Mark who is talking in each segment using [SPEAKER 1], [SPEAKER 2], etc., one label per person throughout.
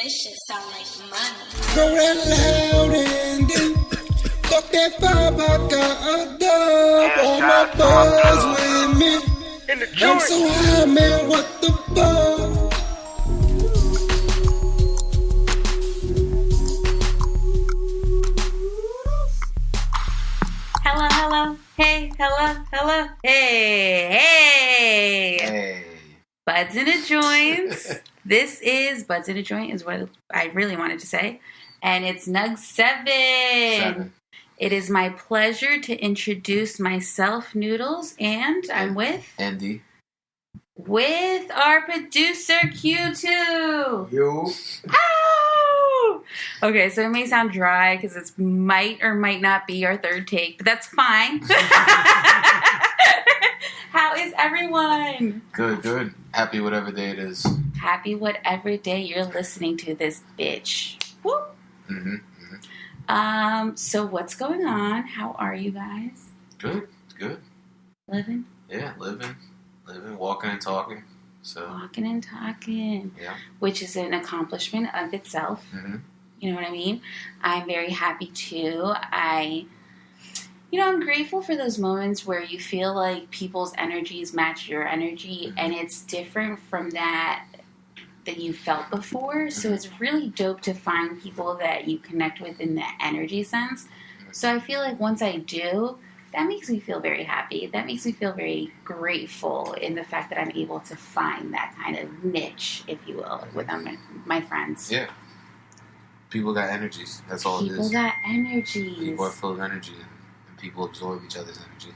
[SPEAKER 1] This shit sound like money.
[SPEAKER 2] Throw that loud and then fuck that vibe. I got a dub on my buzz with me. I'm so high, man. What the fuck?
[SPEAKER 3] Hello, hello, hey, hello, hello, hey. Buds in a Joint. This is Buds in a Joint is what I really wanted to say. And it's Nug 7. It is my pleasure to introduce myself, Noodlez, and I'm with...
[SPEAKER 4] Andy.
[SPEAKER 3] With our producer, Q2.
[SPEAKER 4] Yo.
[SPEAKER 3] Ow! Okay, so it may sound dry because it might or might not be our third take, but that's fine. How is everyone?
[SPEAKER 4] Good. Happy whatever day it is.
[SPEAKER 3] Happy whatever day you're listening to this bitch. Woo! So what's going on? How are you guys?
[SPEAKER 4] Good.
[SPEAKER 3] Living?
[SPEAKER 4] Yeah, living, walking and talking. So
[SPEAKER 3] Walking and talking.
[SPEAKER 4] Yeah.
[SPEAKER 3] Which is an accomplishment of itself.
[SPEAKER 4] Mm-hmm.
[SPEAKER 3] You know what I mean? I'm very happy too. I'm grateful for those moments where you feel like people's energies match your energy, and it's different from that you felt before. So it's really dope to find people that you connect with in the energy sense. So I feel like once I do, that makes me feel very happy. That makes me feel very grateful in the fact that I'm able to find that kind of niche, if you will, with my friends.
[SPEAKER 4] Yeah. People got energies. That's all it is.
[SPEAKER 3] People got energies.
[SPEAKER 4] People are full of energy, and people absorb each other's energy.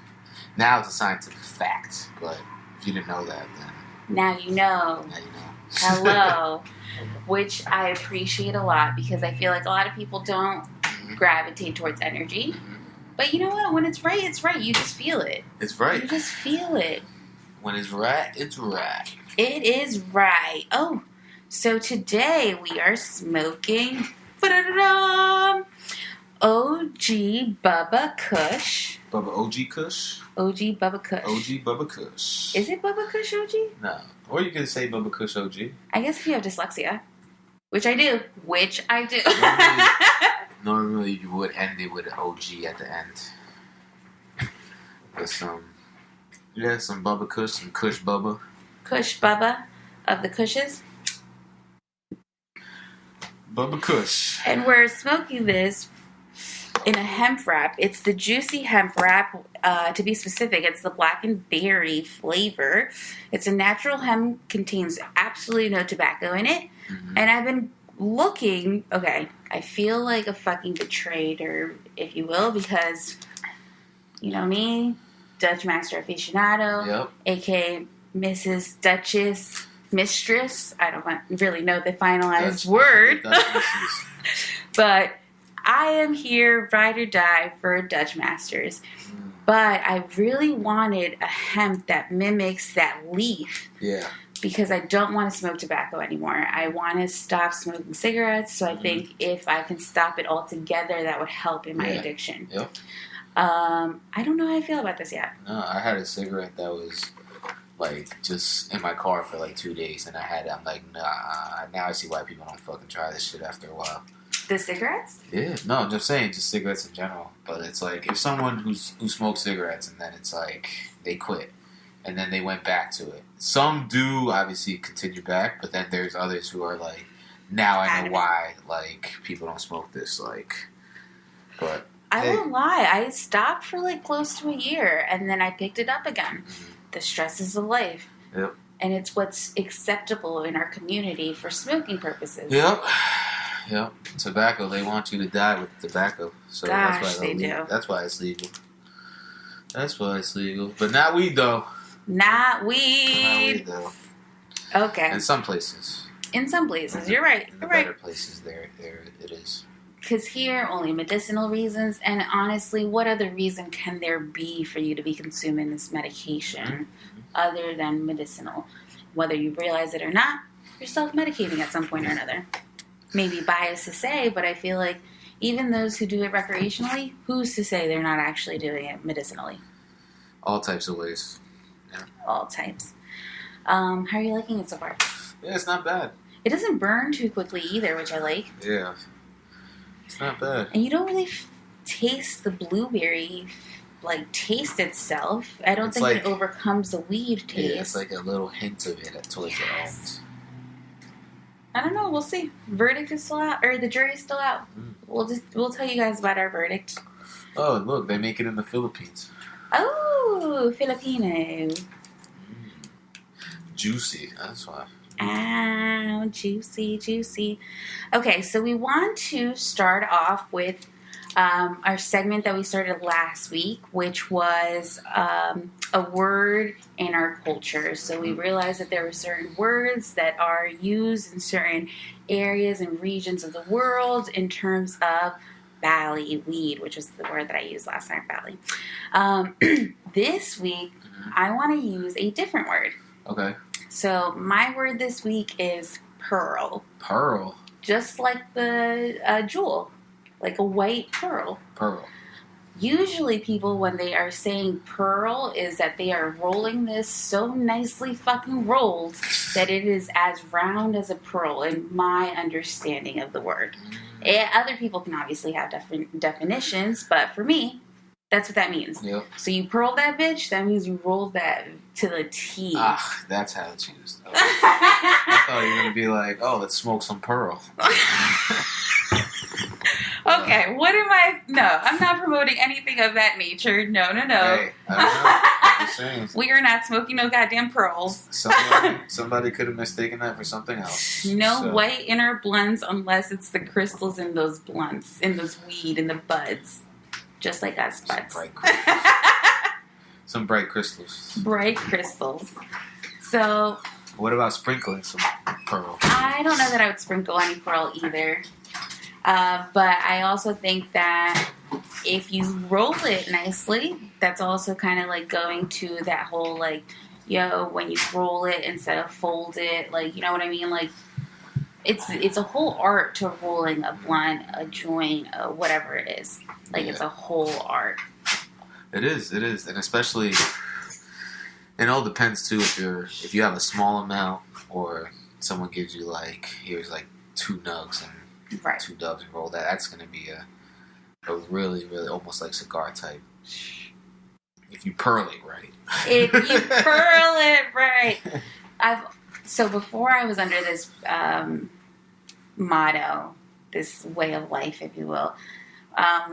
[SPEAKER 4] Now it's a scientific fact, but if you didn't know that, then...
[SPEAKER 3] Now you know. Hello. Which I appreciate a lot, because I feel like a lot of people don't gravitate towards energy. But you know what? When it's right, it's right. You just feel it.
[SPEAKER 4] It's right.
[SPEAKER 3] You just feel it.
[SPEAKER 4] When it's right, it's right.
[SPEAKER 3] It is right. Oh, so today we are smoking OG Bubba Kush.
[SPEAKER 4] Bubba OG Kush?
[SPEAKER 3] OG Bubba Kush.
[SPEAKER 4] OG Bubba Kush.
[SPEAKER 3] Is it Bubba Kush OG?
[SPEAKER 4] No. Or you can say Bubba Kush OG.
[SPEAKER 3] I guess if you have dyslexia. Which I do.
[SPEAKER 4] Normally you would end it with an OG at the end. But some Bubba Kush, some Kush Bubba.
[SPEAKER 3] Kush Bubba of the Kushes.
[SPEAKER 4] Bubba Kush.
[SPEAKER 3] And we're smoking this in a hemp wrap. It's the juicy hemp wrap. To be specific, it's the black and berry flavor. It's a natural hemp, contains absolutely no tobacco in it. Mm-hmm. And I've been looking, I feel like a fucking betrayer, if you will, because, you know me, Dutch Master Aficionado, aka Mrs. Duchess Mistress. I don't really know the finalized word. But I am here, ride or die, for Dutch Masters. But I really wanted a hemp that mimics that leaf.
[SPEAKER 4] Yeah.
[SPEAKER 3] Because I don't want to smoke tobacco anymore. I want to stop smoking cigarettes. So I think if I can stop it altogether, that would help in my addiction.
[SPEAKER 4] Yep.
[SPEAKER 3] I don't know how I feel about this yet.
[SPEAKER 4] No, I had a cigarette that was just in my car for 2 days, and I'm like, nah. Now I see why people don't fucking try this shit after a while.
[SPEAKER 3] The cigarettes?
[SPEAKER 4] Yeah, no, I'm just saying, just cigarettes in general. But it's if someone who smokes cigarettes and then it's they quit and then they went back to it. Some do obviously continue back, but then there's others who are now I know why people don't smoke this. But
[SPEAKER 3] I won't lie, I stopped for close to a year, and then I picked it up again. The stresses of life.
[SPEAKER 4] Yep.
[SPEAKER 3] And it's what's acceptable in our community for smoking purposes.
[SPEAKER 4] Yep. Tobacco, they want you to die with tobacco. So
[SPEAKER 3] Gosh, they do.
[SPEAKER 4] That's why it's legal. But not weed, though.
[SPEAKER 3] Not weed.
[SPEAKER 4] Though.
[SPEAKER 3] Okay.
[SPEAKER 4] In some places.
[SPEAKER 3] You're right.
[SPEAKER 4] In the better places, there it is.
[SPEAKER 3] Because here, only medicinal reasons, and honestly, what other reason can there be for you to be consuming this medication other than medicinal? Whether you realize it or not, you're self-medicating at some point or another. Maybe biased to say, but I feel like even those who do it recreationally, who's to say they're not actually doing it medicinally?
[SPEAKER 4] All types of ways. Yeah.
[SPEAKER 3] All types. How are you liking it so far?
[SPEAKER 4] Yeah, it's not bad.
[SPEAKER 3] It doesn't burn too quickly either, which I like.
[SPEAKER 4] Yeah. It's not bad.
[SPEAKER 3] And you don't really taste the blueberry, like, taste itself. I don't
[SPEAKER 4] It's
[SPEAKER 3] think
[SPEAKER 4] like-
[SPEAKER 3] it overcomes the weed taste.
[SPEAKER 4] Yeah, it's like a little hint of it towards the end.
[SPEAKER 3] I don't know. We'll see. Verdict is still out, or the jury's still out. We'll tell you guys about our verdict.
[SPEAKER 4] Oh, look, they make it in the Philippines.
[SPEAKER 3] Oh, Filipino.
[SPEAKER 4] Juicy. That's why.
[SPEAKER 3] Ow, juicy, juicy. Okay, so we want to start off with our segment that we started last week, which was a word in our culture. So we realized that there were certain words that are used in certain areas and regions of the world in terms of Bali, weed, which was the word that I used last time, Bali. This week, I want to use a different word.
[SPEAKER 4] Okay.
[SPEAKER 3] So my word this week is pearl.
[SPEAKER 4] Pearl.
[SPEAKER 3] Just like the jewel. Like a white pearl.
[SPEAKER 4] Pearl.
[SPEAKER 3] Usually people, when they are saying pearl, is that they are rolling this so nicely fucking rolled that it is as round as a pearl, in my understanding of the word. Other people can obviously have different definitions, but for me, that's what that means.
[SPEAKER 4] Yep.
[SPEAKER 3] So you pearl that bitch, that means you rolled that to the T.
[SPEAKER 4] Ah, that's how it's used. I thought you were going to be like, oh, let's smoke some pearl.
[SPEAKER 3] Okay, what am I? No, I'm not promoting anything of that nature. No.
[SPEAKER 4] Hey, I don't know. I'm just saying.
[SPEAKER 3] We are not smoking no goddamn pearls.
[SPEAKER 4] Somebody could have mistaken that for something else.
[SPEAKER 3] No white inner blunts unless it's the crystals in those blunts, in those weed, in the buds. Just like us buds.
[SPEAKER 4] Some bright crystals.
[SPEAKER 3] Bright crystals. So.
[SPEAKER 4] What about sprinkling some pearl?
[SPEAKER 3] I don't know that I would sprinkle any pearl either. But I also think that if you roll it nicely, that's also kind of like going to that whole like, when you roll it instead of fold it, like, you know what I mean? Like, it's a whole art to rolling a blunt, a joint, whatever it is. Like, It's a whole art.
[SPEAKER 4] It is, and especially, it all depends too if you have a small amount or someone gives you like, here's like 2 nugs and.
[SPEAKER 3] Right.
[SPEAKER 4] 2 dubs and roll that. That's going to be a really, really almost like cigar type. If you pearl it right.
[SPEAKER 3] If you pearl it right. So before I was under this motto, this way of life, if you will,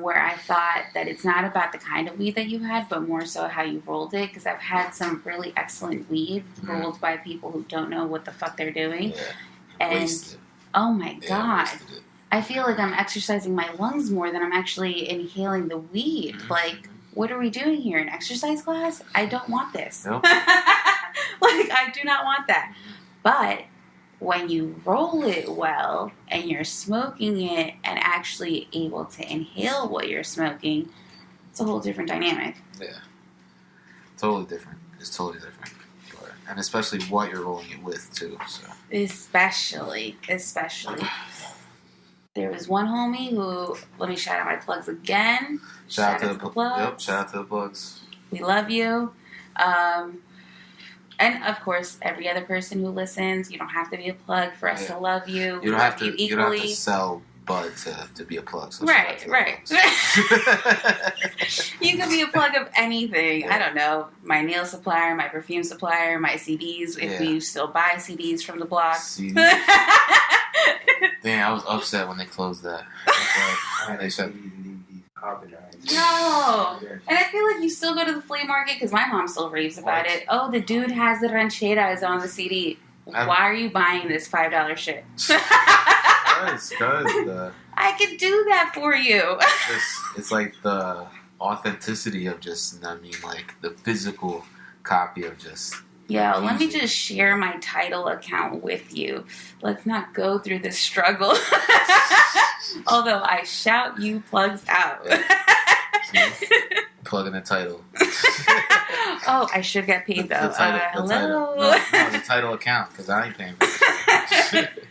[SPEAKER 3] where I thought that it's not about the kind of weed that you had, but more so how you rolled it. Because I've had some really excellent weed rolled by people who don't know what the fuck they're doing.
[SPEAKER 4] Yeah.
[SPEAKER 3] And
[SPEAKER 4] wasted.
[SPEAKER 3] Oh my God.
[SPEAKER 4] Wasted it.
[SPEAKER 3] I feel like I'm exercising my lungs more than I'm actually inhaling the weed.
[SPEAKER 4] Mm-hmm.
[SPEAKER 3] Like, what are we doing here? An exercise class? I don't want this.
[SPEAKER 4] Nope.
[SPEAKER 3] I do not want that. But when you roll it well and you're smoking it and actually able to inhale what you're smoking, it's a whole different dynamic.
[SPEAKER 4] Yeah. Totally different. It's totally different. And especially what you're rolling it with, too. So.
[SPEAKER 3] Especially. There was one homie who, let me shout out my plugs again.
[SPEAKER 4] Shout out to the
[SPEAKER 3] plugs.
[SPEAKER 4] Yep, shout out to the plugs.
[SPEAKER 3] We love you. And of course, every other person who listens, you don't have to be a plug for us to love you.
[SPEAKER 4] You don't have to sell bud to be a plug. So
[SPEAKER 3] right. You can be a plug of anything. Yeah. I don't know. My nail supplier, my perfume supplier, my CDs. If we still buy CDs from the block. CDs.
[SPEAKER 4] Damn, I was upset when they closed that. They shut.
[SPEAKER 3] No, and I feel like you still go to the flea market because my mom still raves about it. Oh, the dude has the rancheras on the CD. Why are you buying this $5 shit?
[SPEAKER 4] Because
[SPEAKER 3] I could do that for you.
[SPEAKER 4] It's like the authenticity of just, like the physical copy of just.
[SPEAKER 3] Yo, let me just share my Tidal account with you. Let's not go through this struggle. Although I shout you plugs out.
[SPEAKER 4] Plug in the title.
[SPEAKER 3] Oh, I should get paid though. Hello.
[SPEAKER 4] The title account, because I ain't paying for it.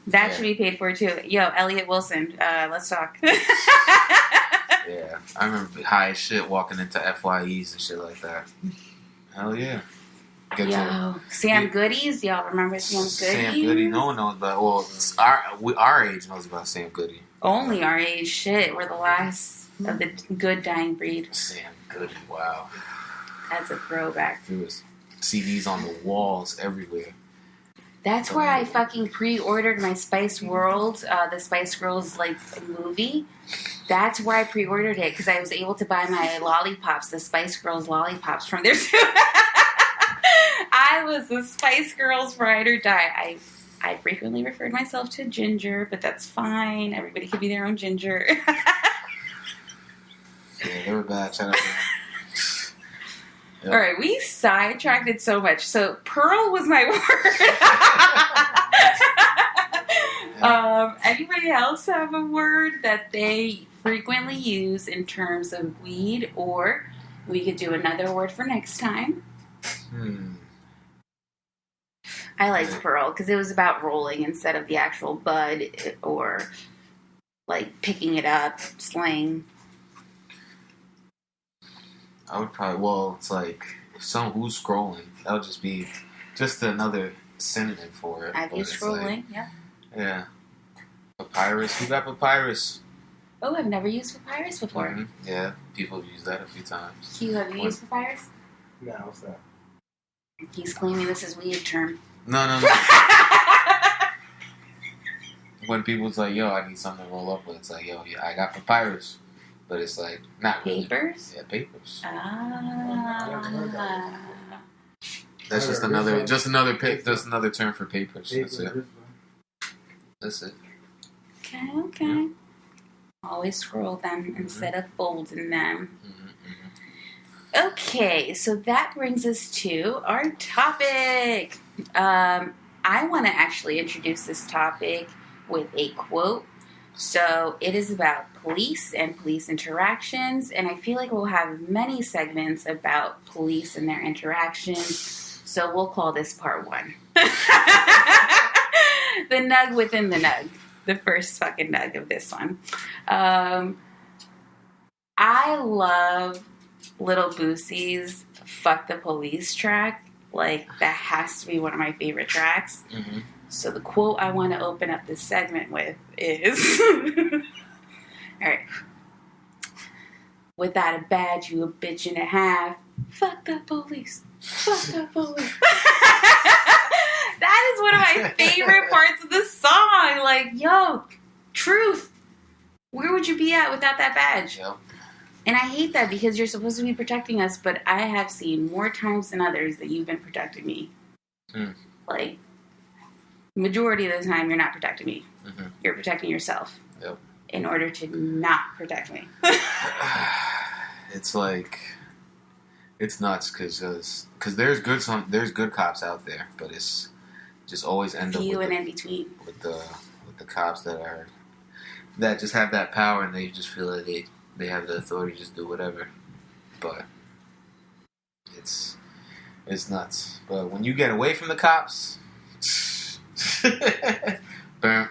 [SPEAKER 3] That should be paid for too. Yo, Elliot Wilson, let's talk.
[SPEAKER 4] Yeah, I remember high as shit walking into FYEs and shit like that. Hell yeah. get to
[SPEAKER 3] Yo, Sam Goodies. Y'all remember Sam Goodies?
[SPEAKER 4] Sam Goody. No one knows about. Well, our age knows about Sam Goody.
[SPEAKER 3] Only our age. Shit, we're the last of the good dying breed.
[SPEAKER 4] Sam Goody. Wow.
[SPEAKER 3] That's a throwback.
[SPEAKER 4] There was CDs on the walls everywhere.
[SPEAKER 3] That's where I fucking pre-ordered my Spice World, the Spice Girls like movie. That's where I pre-ordered it because I was able to buy my lollipops, the Spice Girls lollipops from there too. I was a Spice Girls ride or die. I frequently referred myself to Ginger, but that's fine. Everybody can be their own Ginger.
[SPEAKER 4] Yeah, they were bad. Shout out to them. Yep.
[SPEAKER 3] All right, we sidetracked it so much. So Pearl was my word. Anybody else have a word that they frequently use in terms of weed, or we could do another word for next time? I liked Pearl because it was about rolling instead of the actual bud or like picking it up, slang.
[SPEAKER 4] I would probably, it's like, if who's scrolling, that would just be just another synonym for it.
[SPEAKER 3] I've used scrolling,
[SPEAKER 4] like,
[SPEAKER 3] yeah.
[SPEAKER 4] Yeah. Papyrus, who got papyrus?
[SPEAKER 3] Oh, I've never used papyrus before.
[SPEAKER 4] Mm-hmm. Yeah, people have used that a few times.
[SPEAKER 3] Q, have you used papyrus?
[SPEAKER 2] No, what's that?
[SPEAKER 3] He's claiming this is weed term.
[SPEAKER 4] No. When people's like, yo, I need something to roll up with, it's like, yo, yeah, I got papyrus. But it's like, not
[SPEAKER 3] papers?
[SPEAKER 4] Really. Yeah, papers.
[SPEAKER 3] Ah.
[SPEAKER 4] That's just another term for papers. That's it.
[SPEAKER 3] Okay. Always scroll them instead of folding them. Okay, so that brings us to our topic. I want to actually introduce this topic with a quote. So it is about police and police interactions, and I feel like we'll have many segments about police and their interactions. So we'll call this part 1. The nug within the nug. The first fucking nug of this one. I love Little Boosie's Fuck the Police track. Like, that has to be one of my favorite tracks. Mm-hmm. So the quote I want to open up this segment with is... Alright. Without a badge, you a bitch and a half. Fuck the police. Fuck the police. That is one of my favorite parts of the song. Like, yo, truth. Where would you be at without that badge?
[SPEAKER 4] Yep.
[SPEAKER 3] And I hate that because you're supposed to be protecting us, but I have seen more times than others that you've been protecting me. Like, majority of the time, you're not protecting me. Mm-hmm. You're protecting yourself.
[SPEAKER 4] Yep.
[SPEAKER 3] In order to not protect me.
[SPEAKER 4] It's like, it's nuts because there's good cops out there, but it's just always end
[SPEAKER 3] few
[SPEAKER 4] up with
[SPEAKER 3] and in between
[SPEAKER 4] with the cops that just have that power and they just feel like they have the authority to just do whatever. But it's nuts. But when you get away from the cops, burn.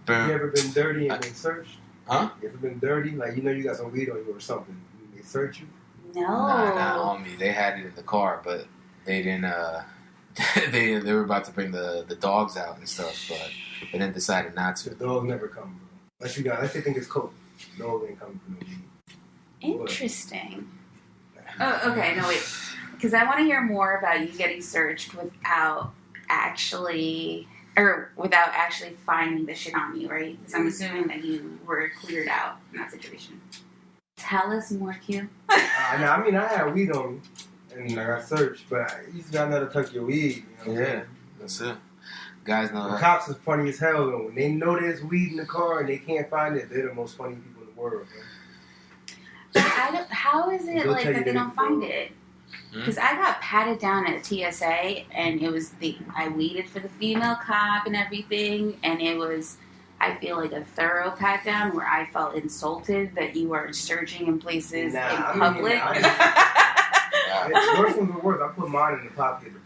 [SPEAKER 2] You ever been dirty and been searched?
[SPEAKER 4] Huh?
[SPEAKER 2] You ever been dirty? Like, you got some weed on you or something. They search you?
[SPEAKER 3] No.
[SPEAKER 4] Nah, not on me. They had it in the car, but they didn't, they were about to bring the dogs out and stuff, but they then decided not to.
[SPEAKER 2] The dogs never come, bro. Unless they think it's coke. Dogs ain't coming from no weed.
[SPEAKER 3] Interesting. Oh, okay. No, wait. Because I want to hear more about you getting searched without actually finding the shit on you, right? Because I'm assuming that you were cleared out in that situation. Tell us more, Q.
[SPEAKER 2] I had weed on me, and I got searched, but you just gotta know to tuck your weed. You know
[SPEAKER 4] yeah, that's it. Guys know
[SPEAKER 2] the cops is funny as hell, though. When they know there's weed in the car and they can't find it, they're the most funny people in the world, man.
[SPEAKER 3] But how is it like that they don't find it? Because I got patted down at TSA, and it was I waited for the female cop and everything, and it was, I feel like, a thorough pat down where I felt insulted that you are searching in places in public.
[SPEAKER 2] Worse than the worst. I put mine in the pocket of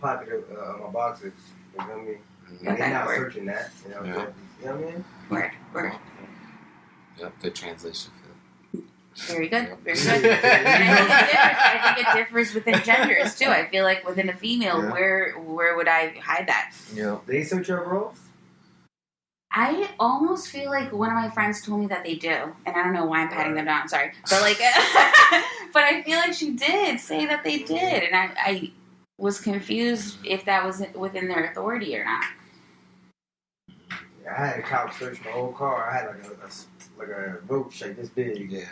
[SPEAKER 2] my boxers. You know what I mean? And they're not searching that. You know what I mean?
[SPEAKER 3] Word.
[SPEAKER 4] Yep, good translation, Phil.
[SPEAKER 3] Very good. Very good. And I think it differs within genders too. I feel like within a female, where would I hide that?
[SPEAKER 5] Yeah. They search your overalls?
[SPEAKER 3] I almost feel like one of my friends told me that they do, and I don't know why I'm patting them down. Sorry, but like, but I feel like she did say that they did, and I was confused if that was within their authority or not.
[SPEAKER 5] Yeah, I had a cop search my whole car. I had like a roach like this big.
[SPEAKER 4] Yeah.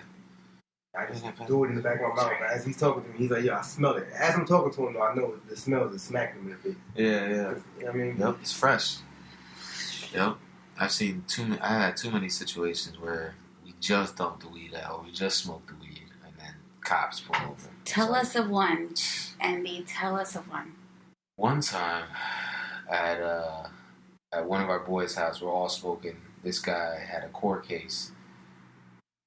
[SPEAKER 5] I just threw it in the back of my mouth. But as he's talking to me, he's like, "Yo, I smell it." As I'm talking to him, though, I know the smell is smacking me a bit.
[SPEAKER 4] Yeah.
[SPEAKER 5] You know what I mean,
[SPEAKER 4] Yep, it's fresh. Yep. I had too many situations where we just dumped the weed out, or we just smoked the weed, and then cops pull over.
[SPEAKER 3] Tell us of one, Andy. Tell us of one.
[SPEAKER 4] One time, at one of our boys' house, we're all smoking. This guy had a court case.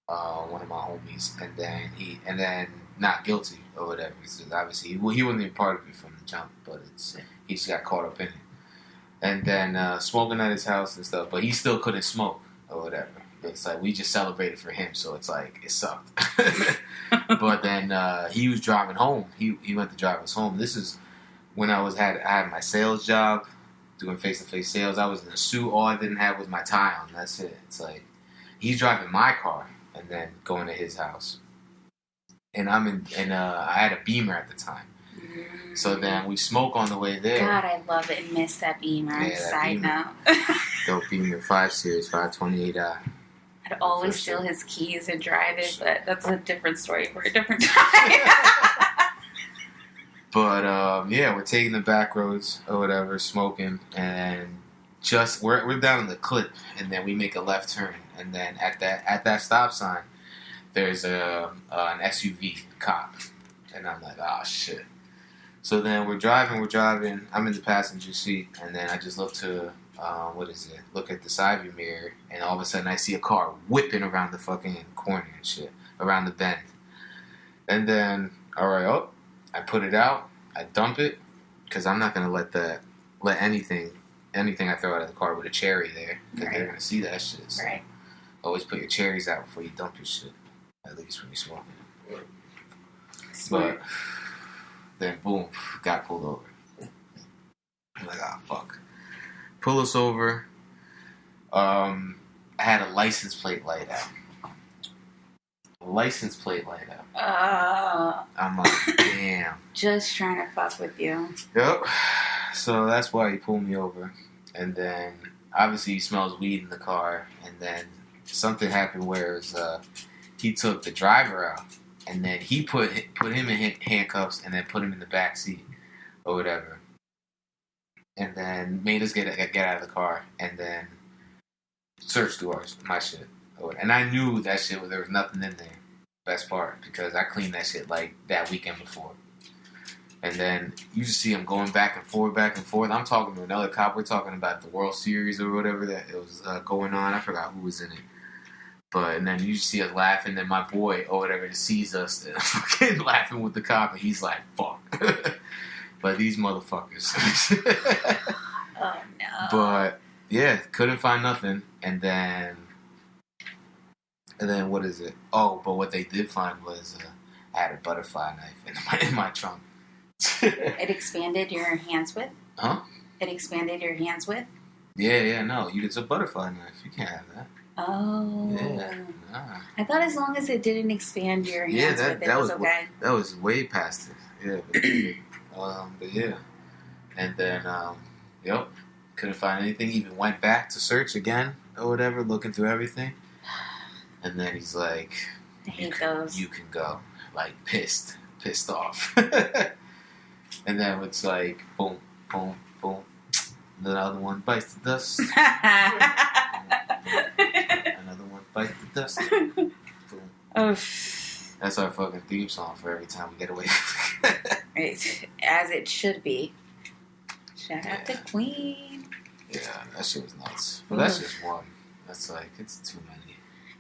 [SPEAKER 4] One of my homies, and then not guilty or whatever. So obviously, he wasn't even part of it from the jump, but he just got caught up in it. And then smoking at his house and stuff, but he still couldn't smoke or whatever. It's like we just celebrated for him, so it's like it sucked. But then he was driving home. He went to drive us home. This is when I had my sales job, doing face-to-face sales. I was in a suit. All I didn't have was my tie on. That's it. It's like he's driving my car and then going to his house, and I had a Beamer at the time. So then we smoke on the way there.
[SPEAKER 3] God, I love it and miss that Beamer.
[SPEAKER 4] Yeah, that
[SPEAKER 3] Side
[SPEAKER 4] Beamer.
[SPEAKER 3] note.
[SPEAKER 4] Dope Beamer 5 Series, 528i.
[SPEAKER 3] I'd always steal his keys and drive it, but that's a different story for a different time.
[SPEAKER 4] But yeah, we're taking the back roads or whatever, smoking, and just we're down in the clip, and then we make a left turn, and then at that stop sign, there's an SUV cop, and I'm like, oh shit. So then we're driving. I'm in the passenger seat, and then I just look to look at the side view mirror, and all of a sudden I see a car whipping around the fucking corner and shit, around the bend, and then I put it out, I dump it, because I'm not gonna let anything I throw out of the car with a cherry there, because they're gonna see that shit. So
[SPEAKER 3] Right.
[SPEAKER 4] always put your cherries out before you dump your shit, at least when you're smoking.
[SPEAKER 3] Smart.
[SPEAKER 4] But then boom, got pulled over. I'm like, fuck. Pull us over. I had a license plate light out. I'm like, damn.
[SPEAKER 3] Just trying to fuck with you.
[SPEAKER 4] Yep. So that's why he pulled me over. And then, obviously, he smells weed in the car. And then something happened where he took the driver out. And then he put him in handcuffs and then put him in the back seat or whatever. And then made us get out of the car. And then searched through my shit. And I knew that shit, there was nothing in there. Best part, because I cleaned that shit like that weekend before. And then you just see him going back and forth. I'm talking to another cop. We're talking about the World Series or whatever that it was going on. I forgot who was in it. And then you just see us laughing. Then my boy or whatever just sees us fucking laughing with the cop, and he's like, "Fuck!" But these motherfuckers.
[SPEAKER 3] Oh no.
[SPEAKER 4] But yeah, couldn't find nothing. And then what is it? Oh, but what they did find was I had a butterfly knife in my trunk.
[SPEAKER 3] It expanded your hands width?
[SPEAKER 4] Huh?
[SPEAKER 3] It expanded your hands width?
[SPEAKER 4] Yeah, no. It's a butterfly knife. You can't have that.
[SPEAKER 3] Oh.
[SPEAKER 4] Yeah. Nah.
[SPEAKER 3] I thought as long as it didn't expand your hands width, it was okay.
[SPEAKER 4] That was way past it. Yeah. But yeah. And then, couldn't find anything. Even went back to search again or whatever, looking through everything. And then he's like,
[SPEAKER 3] I hate those.
[SPEAKER 4] You can go. Like, pissed off. And then it's like, boom, boom, boom. The other one bites the dust. Another one bites the dust. Boom.
[SPEAKER 3] Oh.
[SPEAKER 4] That's our fucking theme song for every time we get away.
[SPEAKER 3] Right. As it should be. Shout out to Queen.
[SPEAKER 4] Yeah, that shit was nuts. But that's just one. That's like, it's too many.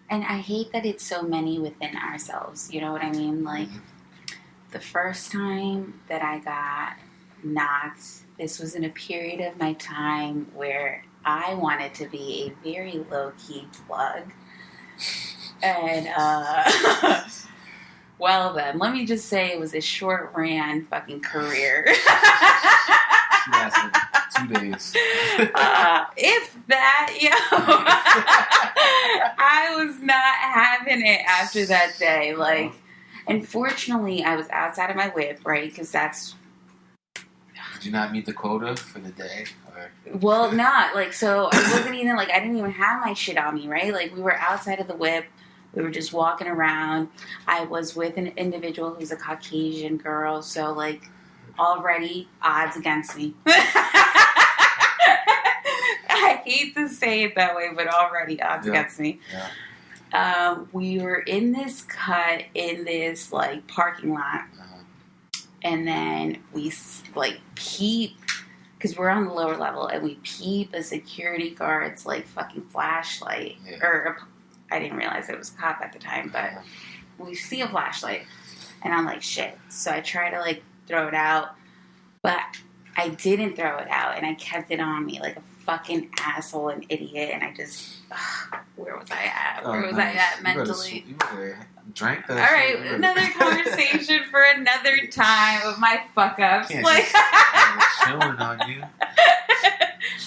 [SPEAKER 3] And I hate that it's so many within ourselves. You know what I mean? Like, the first time that I got knocked, this was in a period of my time where I wanted to be a very low-key plug. And, well then, let me just say it was a short ran fucking career.
[SPEAKER 4] She lasted 2 days.
[SPEAKER 3] If that, I was not having it after that day. Like, unfortunately, I was outside of my whip, right? Because that's...
[SPEAKER 4] Did you not meet the quota for the day? Or?
[SPEAKER 3] Well, not. Like, so I wasn't even, like, I didn't even have my shit on me, right? Like, we were outside of the whip. We were just walking around. I was with an individual who's a Caucasian girl. So, like, already odds against me. I hate to say it that way, but already odds against me.
[SPEAKER 4] Yeah.
[SPEAKER 3] We were in this cut in this, like, parking lot. And then we, like, peep, because we're on the lower level, and we peep a security guard's, like, fucking flashlight.
[SPEAKER 4] Yeah.
[SPEAKER 3] Or, I didn't realize it was a cop at the time, but we see a flashlight. And I'm like, shit. So I try to, like, throw it out. But I didn't throw it out, and I kept it on me like a fucking asshole and idiot. And I just, where was I at? Where was I at mentally?
[SPEAKER 4] You better drink that.
[SPEAKER 3] All right, another conversation for another time of my fuck ups. Like
[SPEAKER 4] chilling on you.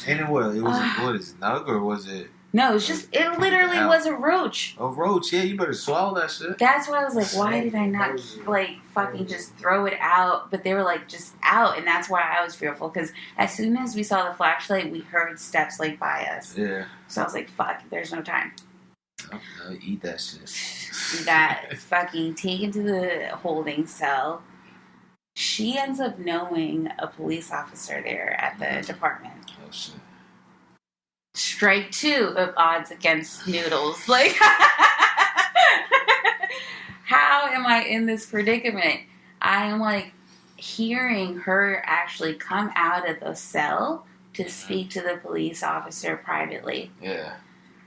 [SPEAKER 4] And it was what is it, Nug or was it?
[SPEAKER 3] No, it was just, it literally was a roach.
[SPEAKER 4] A roach, yeah, you better swallow that shit.
[SPEAKER 3] That's why I was like, why did I not, like, fucking just throw it out? But they were, like, just out, and that's why I was fearful, because as soon as we saw the flashlight, we heard steps, like, by us.
[SPEAKER 4] Yeah.
[SPEAKER 3] So I was like, fuck, there's no time.
[SPEAKER 4] No, eat that shit.
[SPEAKER 3] We got fucking taken to the holding cell. She ends up knowing a police officer there at the department.
[SPEAKER 4] Oh, shit.
[SPEAKER 3] Strike 2 of odds against Noodlez. Like, how am I in this predicament? I am, like, hearing her actually come out of the cell to speak to the police officer privately.
[SPEAKER 4] Yeah.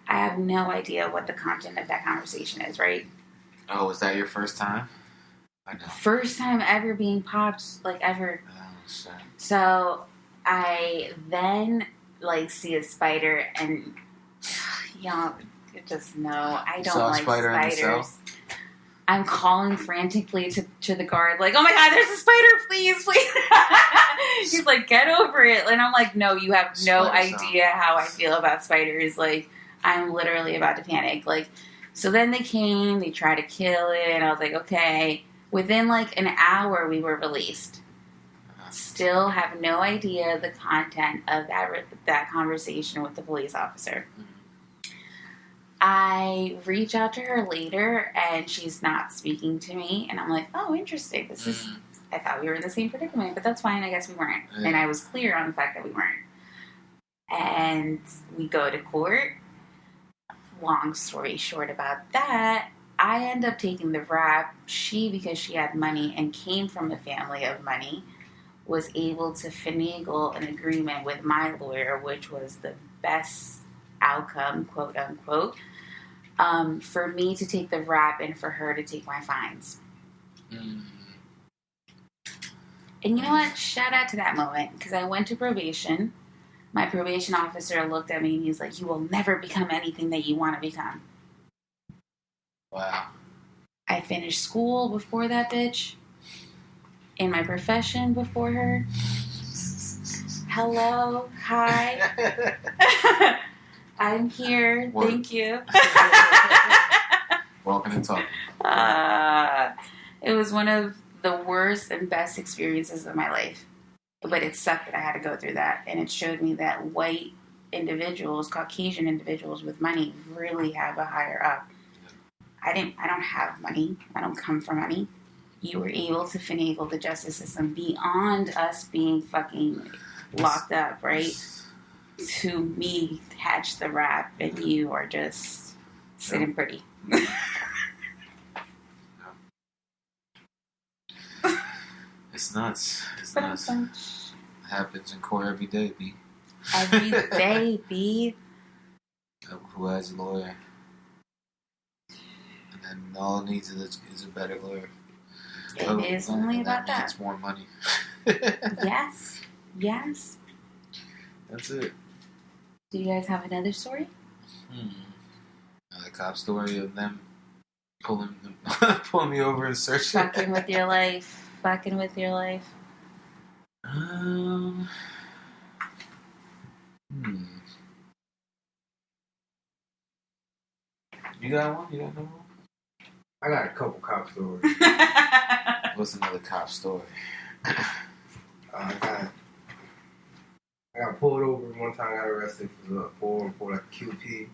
[SPEAKER 3] I have no idea what the content of that conversation is, right?
[SPEAKER 4] Oh, was that your first time? I know.
[SPEAKER 3] First time ever being popped, like, ever.
[SPEAKER 4] Oh, shit.
[SPEAKER 3] So, I then... like see a spider and y'all just know I don't like spiders. I'm calling frantically to the guard like, oh my god, there's a spider, please. He's like, get over it. And I'm like, no, you have no idea how I feel about spiders. Like, I'm literally about to panic. Like, so then they came, they tried to kill it, and I was like, okay. Within like an hour we were released. Still have no idea the content of that conversation with the police officer. I reach out to her later, and she's not speaking to me. And I'm like, oh, interesting. This is... I thought we were in the same predicament, but that's fine. I guess we weren't.
[SPEAKER 4] Yeah.
[SPEAKER 3] And I was clear on the fact that we weren't. And we go to court. Long story short about that, I end up taking the rap. She, because she had money and came from a family of money, was able to finagle an agreement with my lawyer, which was the best outcome, quote unquote, for me to take the rap and for her to take my fines. And you know what? Shout out to that moment, because I went to probation. My probation officer looked at me and he's like, you will never become anything that you want to become.
[SPEAKER 4] Wow.
[SPEAKER 3] I finished school before that bitch. In my profession before her. Hello. Hi. I'm here.
[SPEAKER 4] What?
[SPEAKER 3] Thank you.
[SPEAKER 4] Walking and talking.
[SPEAKER 3] It was one of the worst and best experiences of my life. But it sucked that I had to go through that. And it showed me that white individuals, Caucasian individuals with money really have a higher up. I don't have money. I don't come from money. You were able to finagle the justice system beyond us being fucking locked up, right? To me, hatch the rap, and you are just sitting pretty.
[SPEAKER 4] It's nuts. It's nuts. It happens in court every day, B.
[SPEAKER 3] Every day, B.
[SPEAKER 4] Who has a lawyer? And then all it needs is a better lawyer.
[SPEAKER 3] It is only about that.
[SPEAKER 4] It's more money.
[SPEAKER 3] Yes. Yes.
[SPEAKER 4] That's it.
[SPEAKER 3] Do you guys have another story?
[SPEAKER 4] A cop story of them pulling me over and searching.
[SPEAKER 3] Fucking with your life. Fucking with your life.
[SPEAKER 4] You got one? You got no one?
[SPEAKER 5] I got a couple cop stories.
[SPEAKER 4] What's another cop story?
[SPEAKER 5] I got pulled over one time. I got arrested for like a QP.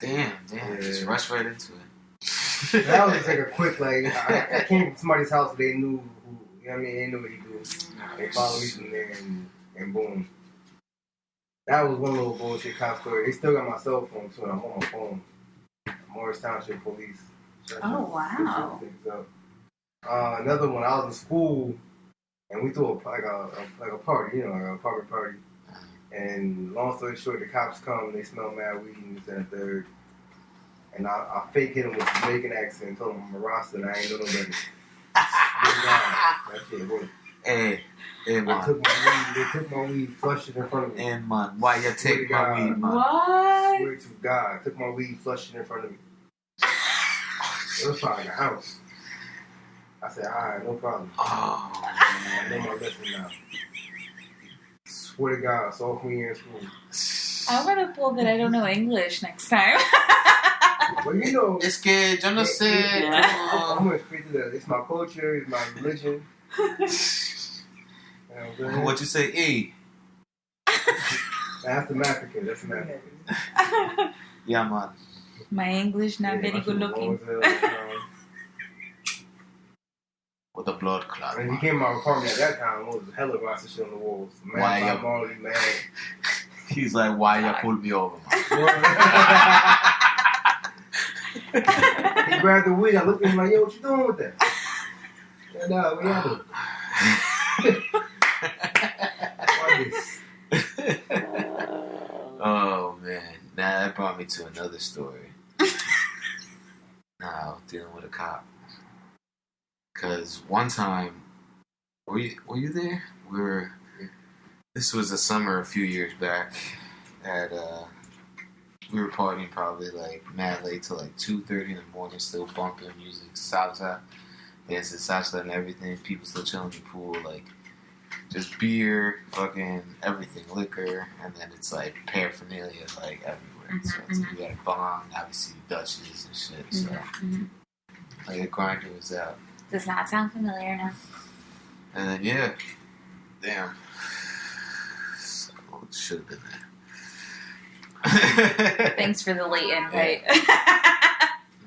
[SPEAKER 4] Damn.
[SPEAKER 5] Yeah.
[SPEAKER 4] Just rush right into it.
[SPEAKER 5] That was just like a quick, like, I came to somebody's house, they knew who, you know what I mean? They knew what he do. They followed me from there, and boom. That was one little bullshit cop story. They still got my cell phone, too, and I'm on my phone. Morris Township Police.
[SPEAKER 3] Oh, wow.
[SPEAKER 5] Another one, I was in school, and we threw a party, like a apartment party. And long story short, the cops come, they smell mad weed, and this and the third. And I fake hit him with a Jamaican accent, told him I'm a Rasta and I ain't know no better. That shit worked.
[SPEAKER 4] Hey, man.
[SPEAKER 5] They took my weed, flushed it in front of me.
[SPEAKER 4] And man, why you take my weed, man?
[SPEAKER 3] What?
[SPEAKER 5] Swear to God, took my weed, flushed it in front of me. It was probably like a house. I said, alright, no problem.
[SPEAKER 4] Oh,
[SPEAKER 5] I know my lesson now. Swear to God, sophomore year in school.
[SPEAKER 3] I'm gonna pull that I don't know English next time.
[SPEAKER 5] Well, you know,
[SPEAKER 4] es que yo no sé.
[SPEAKER 5] I'm going straight to that. It's my culture, it's my religion.
[SPEAKER 4] What you say, E?
[SPEAKER 5] That's the African. That's the African.
[SPEAKER 4] Yeah, man.
[SPEAKER 3] My English not very good looking.
[SPEAKER 4] With the blood clot.
[SPEAKER 5] When he came to my apartment at that time, it was hella rasta shit on the walls. Man,
[SPEAKER 4] Why
[SPEAKER 5] Bob Marley, man.
[SPEAKER 4] He's like, why you pulled me over?
[SPEAKER 5] He grabbed the weed. I looked at him like, yo, what you doing with that? Yeah, nah, we out of
[SPEAKER 4] Oh, man. Now that brought me to another story. Now, dealing with a cop. Because one time, were you there? This was the summer a few years back. We were partying probably like mad late till like 2:30 in the morning, still bumping music, salsa, dancing salsa and everything. People still chilling in the pool, like just beer, fucking everything, liquor, and then it's like paraphernalia like everywhere. So it's like, you got a bong, obviously Dutches and shit. So like the grinder was out.
[SPEAKER 3] Does not sound familiar enough.
[SPEAKER 4] And then yeah, damn, should have been there.
[SPEAKER 3] Thanks for the late invite.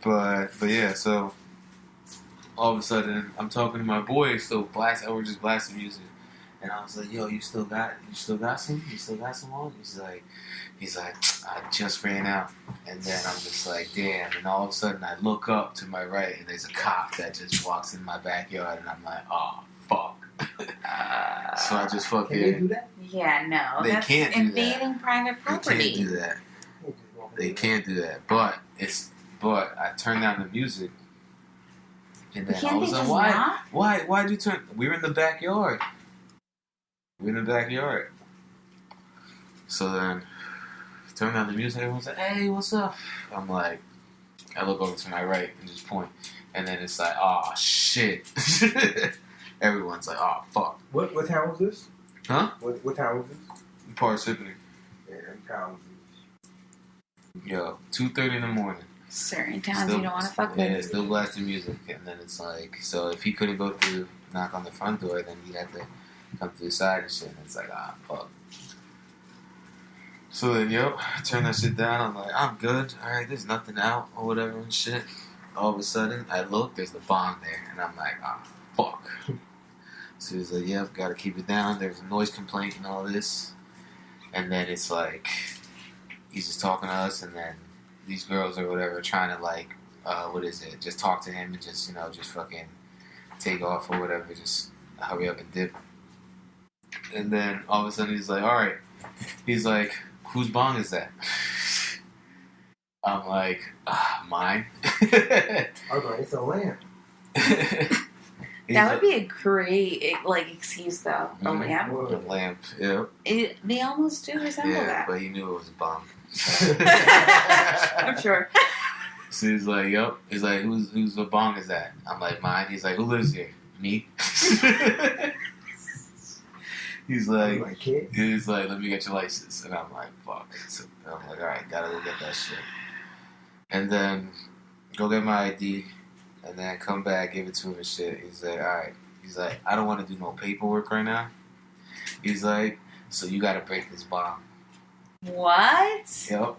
[SPEAKER 4] but yeah, so all of a sudden I'm talking to my boy, still blasting, we're just blasting music, and I was like, "Yo, you still got some? You still got some on?" He's like, "I just ran out," and then I'm just like, "Damn!" And all of a sudden I look up to my right, and there's a cop that just walks in my backyard, and I'm like, "Oh fuck!" So I just fucking.
[SPEAKER 5] Can they do that?
[SPEAKER 3] Yeah, no.
[SPEAKER 4] They
[SPEAKER 3] That's
[SPEAKER 4] can't do
[SPEAKER 3] invading private property.
[SPEAKER 4] They can't do that. They can't do that. But I turned down the music, and then I was like, why'd you turn? We were in the backyard. So then, turned down the music. Everyone's like, "Hey, what's up?" I'm like, I look over to my right and just point, and then it's like, "Oh shit." Everyone's like, "Oh fuck."
[SPEAKER 5] What town was this?
[SPEAKER 4] Huh?
[SPEAKER 5] What town was this?
[SPEAKER 4] Parsippany.
[SPEAKER 5] Yeah, that town was this.
[SPEAKER 4] Yo, 2:30 in the morning.
[SPEAKER 3] Certain towns you don't want to fuck with.
[SPEAKER 4] Yeah, still blasting music, and then it's like, so if he couldn't go through, knock on the front door, then he'd have to come through the side and shit. And it's like, fuck. So then, I turn that shit down. I'm like, I'm good. All right, there's nothing out or whatever and shit. All of a sudden, I look, there's the bomb there, and I'm like, fuck. So he's like, yeah, gotta keep it down. There's a noise complaint and all this. And then it's like, he's just talking to us, and then these girls or whatever trying to like, just talk to him and just, just fucking take off or whatever, just hurry up and dip. And then all of a sudden he's like, all right. He's like, whose bong is that? I'm like, mine.
[SPEAKER 5] Okay, it's a lamp.
[SPEAKER 3] That would be a great, excuse, though. A lamp?
[SPEAKER 4] A lamp, yeah.
[SPEAKER 3] They almost do resemble that.
[SPEAKER 4] But he knew it was a bomb.
[SPEAKER 3] I'm sure.
[SPEAKER 4] So he's like, yup. He's like, whose bong is that? I'm like, mine. He's like, who lives here? Me. He's like, let me get your license. And I'm like, fuck. So I'm like, alright, gotta go get that shit. And then go get my ID. And then come back, give it to him and shit. He's like, alright. He's like, I don't want to do no paperwork right now. He's like, so you gotta break this bong.
[SPEAKER 3] What?
[SPEAKER 4] Yep.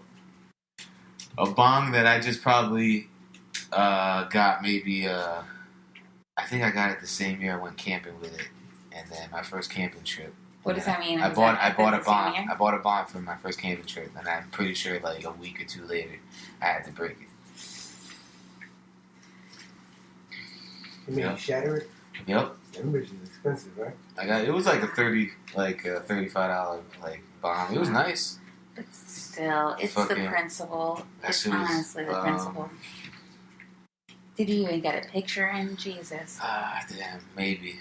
[SPEAKER 4] A bong that I just probably got maybe, I think I got it the same year I went camping with it. And then my first camping trip.
[SPEAKER 3] What does that mean?
[SPEAKER 4] I bought a bong. I bought a bong for my first camping trip, and I'm pretty sure like a week or two later, I had to break it.
[SPEAKER 5] You mean you shatter it?
[SPEAKER 4] Yep.
[SPEAKER 5] Them bitches expensive, right?
[SPEAKER 4] It was like a $35 like bong. It was nice.
[SPEAKER 3] But still, it's the principle. It's honestly the principle. Did you even get a picture in? Jesus.
[SPEAKER 4] Damn, maybe.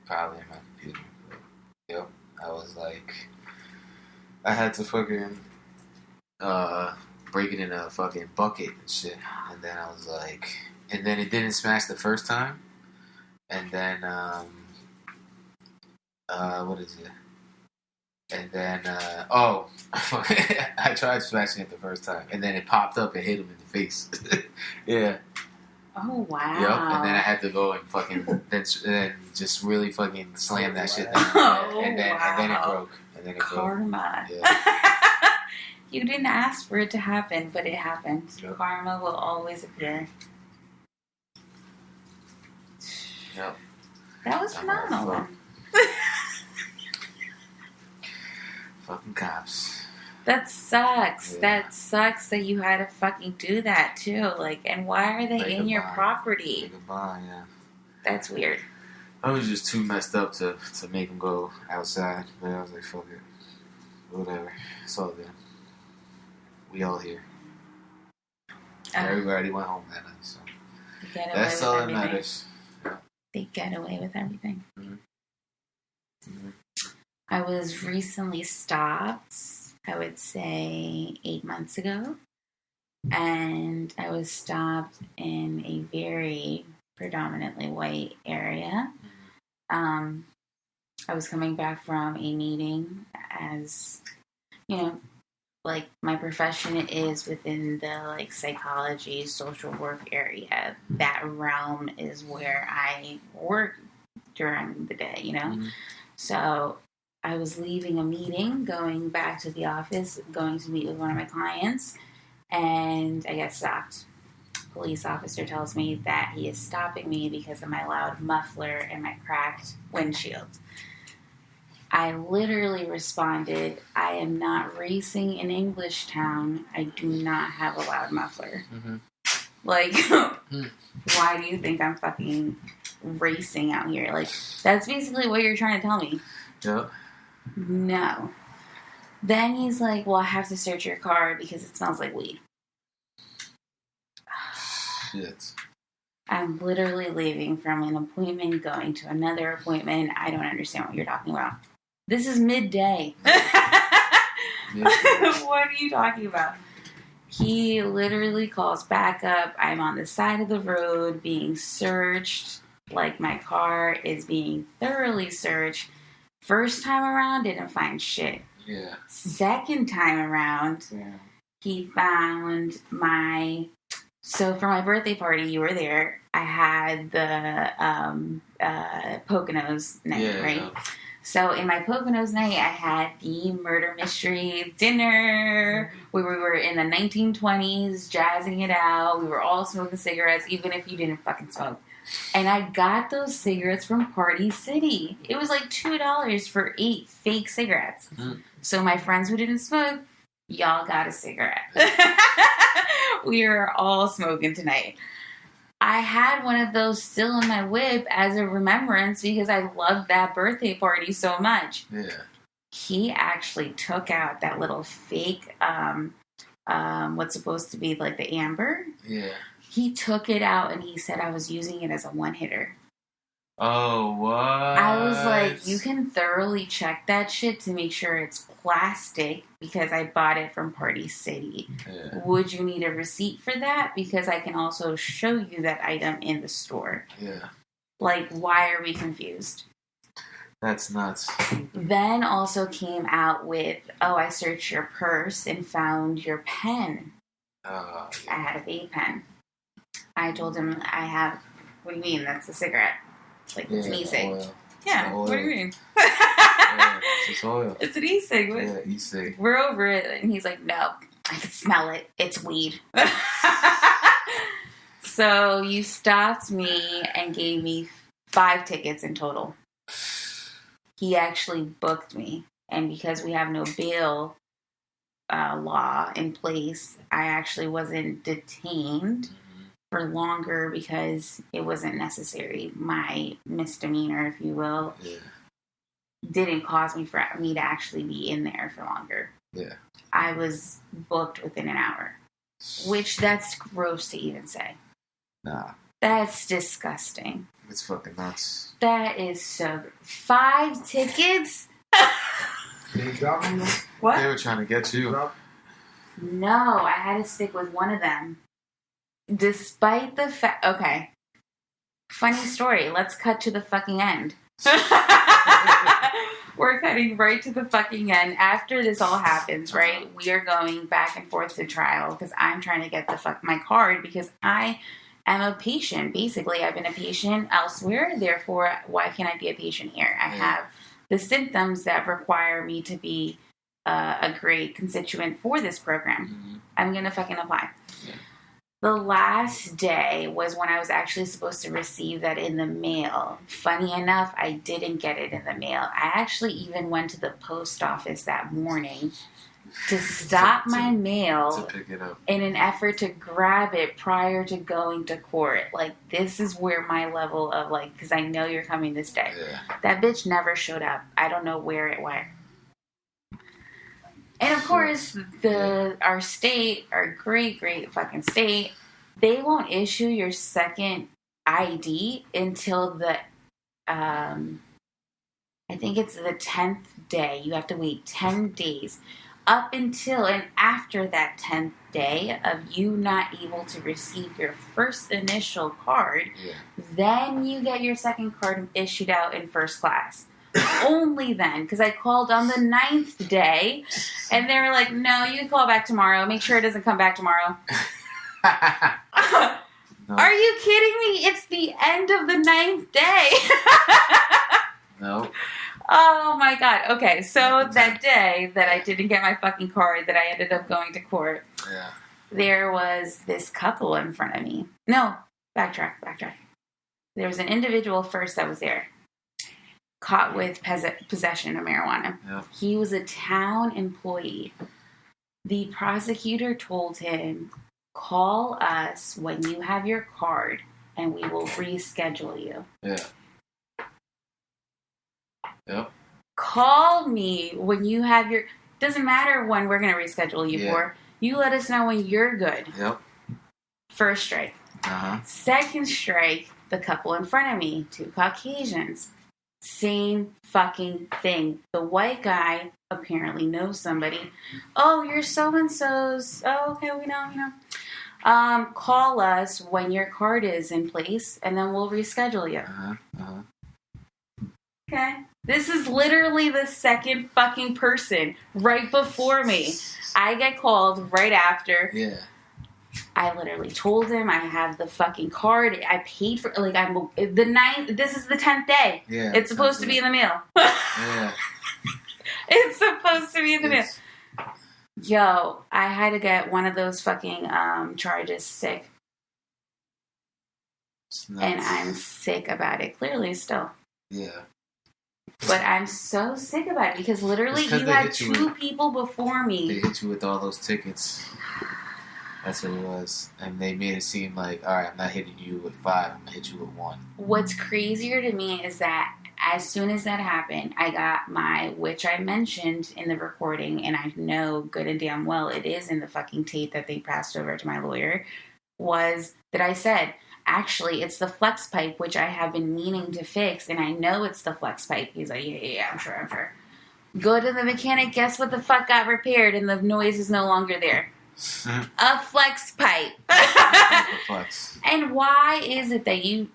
[SPEAKER 4] Probably in my computer. But, yep. I was like, I had to fucking break it in a fucking bucket and shit. And then I was like, and then it didn't smash the first time. And then, what is it? And then, I tried smashing it the first time. And then it popped up and hit him in the face. Yeah.
[SPEAKER 3] Oh, wow.
[SPEAKER 4] Yep. And then I had to go and fucking, then just really fucking slam that shit down.
[SPEAKER 3] Oh,
[SPEAKER 4] and then it broke. And then it
[SPEAKER 3] Karma.
[SPEAKER 4] broke. Yeah.
[SPEAKER 3] You didn't ask for it to happen, but it happened. Yep. Karma will always appear.
[SPEAKER 4] Yep.
[SPEAKER 3] That was phenomenal.
[SPEAKER 4] Fucking cops.
[SPEAKER 3] That sucks.
[SPEAKER 4] Yeah.
[SPEAKER 3] That sucks that you had to fucking do that too. Like, and why are they in your property?
[SPEAKER 4] Yeah.
[SPEAKER 3] That's weird.
[SPEAKER 4] I was just too messed up to make them go outside. But I was like, fuck it. Whatever. It's all good. We all here. Everybody went home that night, so that's all that matters.
[SPEAKER 3] They get away with everything.
[SPEAKER 4] Mm-hmm. Mm-hmm.
[SPEAKER 3] I was recently stopped, I would say 8 months ago, and I was stopped in a very predominantly white area. I was coming back from a meeting, as you know, like my profession is within the like psychology, social work area. That realm is where I work during the day, you know. Mm-hmm. So I was leaving a meeting, going back to the office, going to meet with one of my clients, and I get stopped. Police officer tells me that he is stopping me because of my loud muffler and my cracked windshield. I literally responded, I am not racing in English Town. I do not have a loud muffler. Mm-hmm. Like, why do you think I'm fucking racing out here? Like, that's basically what you're trying to tell me.
[SPEAKER 4] Yep.
[SPEAKER 3] No. Then he's like, well, I have to search your car because it smells like weed.
[SPEAKER 4] Shit.
[SPEAKER 3] I'm literally leaving from an appointment, going to another appointment. I don't understand what you're talking about. This is midday. What are you talking about? He literally calls back up. I'm on the side of the road being searched. Like my car is being thoroughly searched. First time around, didn't find shit.
[SPEAKER 4] Yeah.
[SPEAKER 3] Second time around, he found my... So for my birthday party, you were there. I had the Poconos night, right? Yeah. So in my Poconos night, I had the murder mystery dinner where we were in the 1920s, jazzing it out. We were all smoking cigarettes, even if you didn't fucking smoke. And I got those cigarettes from Party City. It was like $2 for 8 fake cigarettes. Mm. So my friends who didn't smoke, y'all got a cigarette. We are all smoking tonight. I had one of those still in my whip as a remembrance because I loved that birthday party so much. Yeah. He actually took out that little fake, what's supposed to be like the amber.
[SPEAKER 4] Yeah.
[SPEAKER 3] He took it out and he said I was using it as a one-hitter.
[SPEAKER 4] Oh, what?
[SPEAKER 3] I was like, you can thoroughly check that shit to make sure it's plastic because I bought it from Party City.
[SPEAKER 4] Yeah.
[SPEAKER 3] Would you need a receipt for that? Because I can also show you that item in the store.
[SPEAKER 4] Yeah.
[SPEAKER 3] Like, why are we confused?
[SPEAKER 4] That's nuts.
[SPEAKER 3] Then also came out with, I searched your purse and found your pen.
[SPEAKER 4] Yeah.
[SPEAKER 3] I had a vape pen. I told him I have, what do you mean? That's a cigarette. Like, it's an e-cig.
[SPEAKER 4] Oil.
[SPEAKER 3] Yeah,
[SPEAKER 4] Oil.
[SPEAKER 3] what do you mean?
[SPEAKER 4] Yeah, it's just oil.
[SPEAKER 3] It's an e-cig.
[SPEAKER 4] Yeah, e-cig.
[SPEAKER 3] We're over it. And he's like, no, I can smell it. It's weed. So you stopped me and gave me 5 tickets in total. He actually booked me. And because we have no bail law in place, I actually wasn't detained for longer because it wasn't necessary. My misdemeanor, if you will, didn't cause me to actually be in there for longer.
[SPEAKER 4] Yeah.
[SPEAKER 3] I was booked within an hour, which that's gross to even say.
[SPEAKER 4] Nah.
[SPEAKER 3] That's disgusting.
[SPEAKER 4] It's fucking nuts.
[SPEAKER 3] That is so... 5 tickets?
[SPEAKER 5] Did you drop them?
[SPEAKER 3] What?
[SPEAKER 4] They were trying to get you.
[SPEAKER 3] No, I had to stick with one of them. Despite the fact... Okay. Funny story. Let's cut to the fucking end. We're cutting right to the fucking end. After this all happens, right? We are going back and forth to trial because I'm trying to get my card because I am a patient. Basically, I've been a patient elsewhere. Therefore, why can't I be a patient here? I have the symptoms that require me to be a great constituent for this program.
[SPEAKER 4] Mm-hmm.
[SPEAKER 3] I'm going to fucking apply.
[SPEAKER 4] Yeah.
[SPEAKER 3] The last day was when I was actually supposed to receive that in the mail. Funny enough, I didn't get it in the mail. I actually even went to the post office that morning to stop my mail
[SPEAKER 4] to pick it up
[SPEAKER 3] in an effort to grab it prior to going to court. Like, this is where my level of, like, because I know you're coming this day.
[SPEAKER 4] Yeah.
[SPEAKER 3] That bitch never showed up. I don't know where it went. And of course, our state, our great fucking state, they won't issue your second ID until the, I think it's the 10th day. You have to wait 10 days. Up until and after that 10th day of you not able to receive your first initial card, then you get your second card issued out in first class. Only then, because I called on the 9th day, and they were like, no, you can call back tomorrow. Make sure it doesn't come back tomorrow.
[SPEAKER 4] No.
[SPEAKER 3] Are you kidding me? It's the end of the 9th day.
[SPEAKER 4] No.
[SPEAKER 3] Oh, my God. Okay, so that day that I didn't get my fucking card, that I ended up going to court, there was this couple in front of me. No, backtrack. There was an individual first that was there. Caught with possession of marijuana.
[SPEAKER 4] Yep.
[SPEAKER 3] He was a town employee. The prosecutor told him, call us when you have your card and we will reschedule you.
[SPEAKER 4] Yeah. Yep.
[SPEAKER 3] Call me when you have your... Doesn't matter when we're going to reschedule you for. You let us know when you're good.
[SPEAKER 4] Yep.
[SPEAKER 3] First strike. Second strike, the couple in front of me, 2 Caucasians. Same fucking thing. The white guy apparently knows somebody. Oh, you're so-and-so's. Oh, okay, we know. Call us when your card is in place, and then we'll reschedule you. Okay. This is literally the second fucking person right before me. I get called right after.
[SPEAKER 4] Yeah.
[SPEAKER 3] I literally told him I have the fucking card. I paid for I'm the 9th. This is the 10th day.
[SPEAKER 4] Yeah.
[SPEAKER 3] It's supposed to be in the mail.
[SPEAKER 4] Yeah.
[SPEAKER 3] It's supposed to be in the mail. Yo, I had to get one of those fucking charges sick. And I'm sick about it. Clearly still.
[SPEAKER 4] Yeah.
[SPEAKER 3] But I'm so sick about it because literally you had 2 people before me.
[SPEAKER 4] They hit you with all those tickets. That's what it was. And they made it seem like, all right, I'm not hitting you with 5, I'm going to hit you with 1.
[SPEAKER 3] What's crazier to me is that as soon as that happened, I got which I mentioned in the recording, and I know good and damn well it is in the fucking tape that they passed over to my lawyer, was that I said, actually, it's the flex pipe, which I have been meaning to fix, and I know it's the flex pipe. He's like, yeah, I'm sure. Go to the mechanic, guess what the fuck got repaired, and the noise is no longer there. A flex pipe.
[SPEAKER 4] Flex.
[SPEAKER 3] And why is it that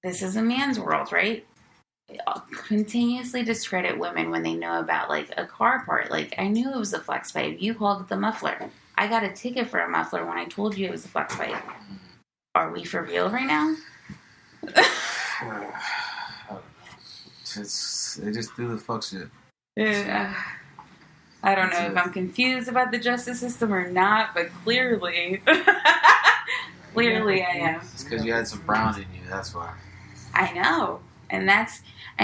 [SPEAKER 3] this is a man's world, right? Continuously discredit women when they know about, like, a car part. Like, I knew it was a flex pipe. You called it the muffler. I got a ticket for a muffler when I told you it was a flex pipe. Are we for real right now?
[SPEAKER 4] They just do the fuck shit.
[SPEAKER 3] Yeah. I don't know if I'm confused about the justice system or not, but clearly I am.
[SPEAKER 4] It's because you had some brown in you, that's why.
[SPEAKER 3] I know. And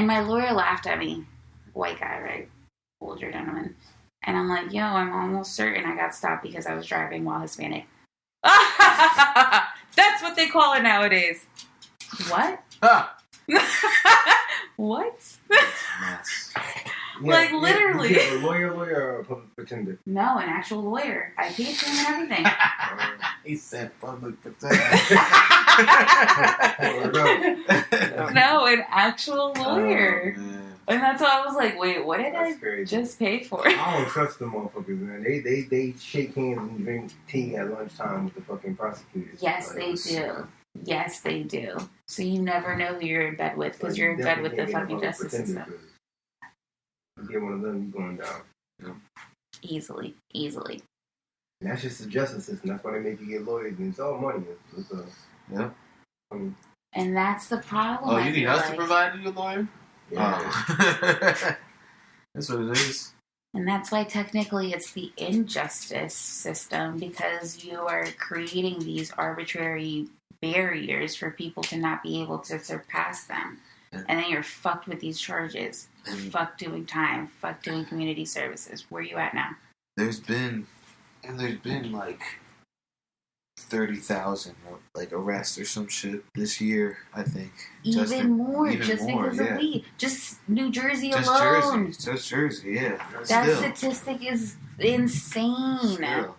[SPEAKER 3] my lawyer laughed at me. White guy, right? Older gentleman. And I'm like, yo, I'm almost certain I got stopped because I was driving while Hispanic. That's what they call it nowadays. What? What?
[SPEAKER 4] Yes.
[SPEAKER 3] Like, literally.
[SPEAKER 5] Yeah, a lawyer or a public pretender?
[SPEAKER 3] No, an actual lawyer. I paid for him and everything.
[SPEAKER 4] He said public pretender.
[SPEAKER 3] No, an actual lawyer.
[SPEAKER 4] Oh,
[SPEAKER 3] And that's why I was like, wait, what did I
[SPEAKER 5] crazy.
[SPEAKER 3] just pay for?
[SPEAKER 5] I don't trust them motherfuckers, man. They shake hands and drink tea at lunchtime with the fucking prosecutors.
[SPEAKER 3] Yes, they do. Yes, they do. So you never know who you're in bed with because you're in bed with the fucking justice system.
[SPEAKER 5] You get one of them, you're going down.
[SPEAKER 4] Yeah.
[SPEAKER 3] Easily.
[SPEAKER 5] And that's just the justice system. That's why they make you get lawyers, and it's all money.
[SPEAKER 4] Yeah.
[SPEAKER 3] And that's the problem.
[SPEAKER 4] Oh, you need us to provide you a lawyer?
[SPEAKER 5] Yeah.
[SPEAKER 4] Oh. That's what it is.
[SPEAKER 3] And that's why technically it's the injustice system, because you are creating these arbitrary barriers for people to not be able to surpass them.
[SPEAKER 4] Yeah.
[SPEAKER 3] And then you're fucked with these charges. Fuck doing time. Fuck doing community services. Where you at now?
[SPEAKER 4] There's been like 30,000 like arrests or some shit this year, I think.
[SPEAKER 3] Even more
[SPEAKER 4] because
[SPEAKER 3] of weed. Just New Jersey
[SPEAKER 4] just
[SPEAKER 3] alone.
[SPEAKER 4] Just Jersey, yeah.
[SPEAKER 3] That statistic is insane.
[SPEAKER 4] Still.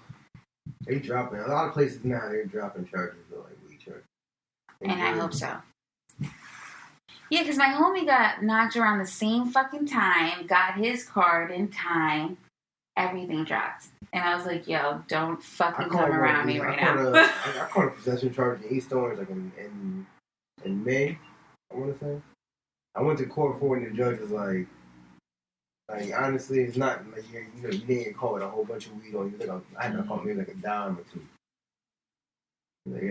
[SPEAKER 5] They dropping a lot of places now. They're dropping charges of like weed charges.
[SPEAKER 3] And I hope so. Yeah, because my homie got knocked around the same fucking time, got his card in time, everything dropped. And I was like, yo, don't fucking come around me right now.
[SPEAKER 5] I caught a possession charge in East Orange like in May, I want to say. I went to court for it and the judge was like honestly, it's not like you didn't call it a whole bunch of weed on you. Like I had to call maybe like a dime or two. Like,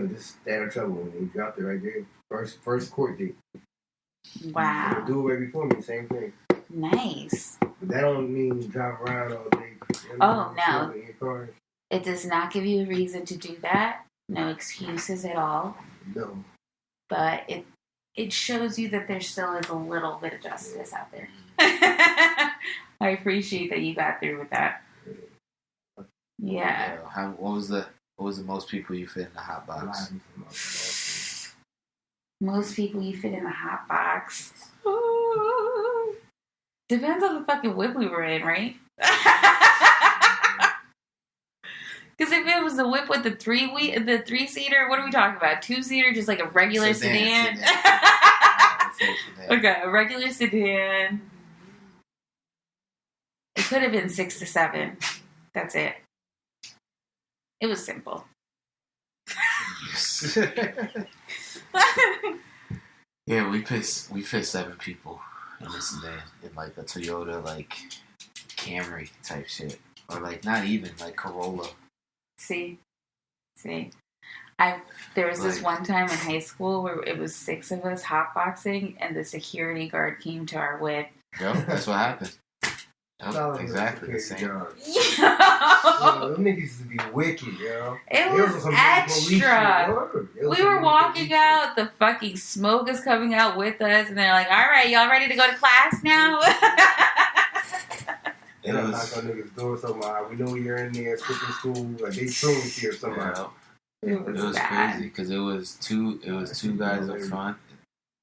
[SPEAKER 5] just stay out of trouble when they dropped it right there. First court date.
[SPEAKER 3] Wow.
[SPEAKER 5] They'll do it right before me, same thing.
[SPEAKER 3] Nice.
[SPEAKER 5] But that don't mean drive around all day.
[SPEAKER 3] Oh, no.
[SPEAKER 5] In your car.
[SPEAKER 3] It does not give you a reason to do that. No excuses at all.
[SPEAKER 5] No.
[SPEAKER 3] But it shows you that there still is a little bit of justice out there. I appreciate that you got through with that. Yeah.
[SPEAKER 4] What was the most people you fit in the hot box?
[SPEAKER 3] Most people you fit in the hot box. Depends on the fucking whip we were in, right? Because if it was the whip with the three-seater, what are we talking about? Two-seater, just like a regular sedan? Okay, a regular sedan. It could have been 6 to 7. That's it. It was simple.
[SPEAKER 4] Yeah, we fit 7 people in this sedan in like a Toyota like Camry type shit, or like not even like Corolla.
[SPEAKER 3] See, there was this one time in high school where it was 6 of us hotboxing, and the security guard came to our whip.
[SPEAKER 4] Yep, that's what happened. Yep, exactly the same.
[SPEAKER 3] Yo!
[SPEAKER 5] Them niggas used to be wicked, yo.
[SPEAKER 3] It was extra. We were walking out, the fucking smoke is coming out with us, and they're like, all right, y'all ready to go to class now?
[SPEAKER 5] They don't knock on niggas' door somehow. We know you're in there skipping school. Like they truly here somehow.
[SPEAKER 3] It was bad.
[SPEAKER 4] Crazy because it was two guys up front,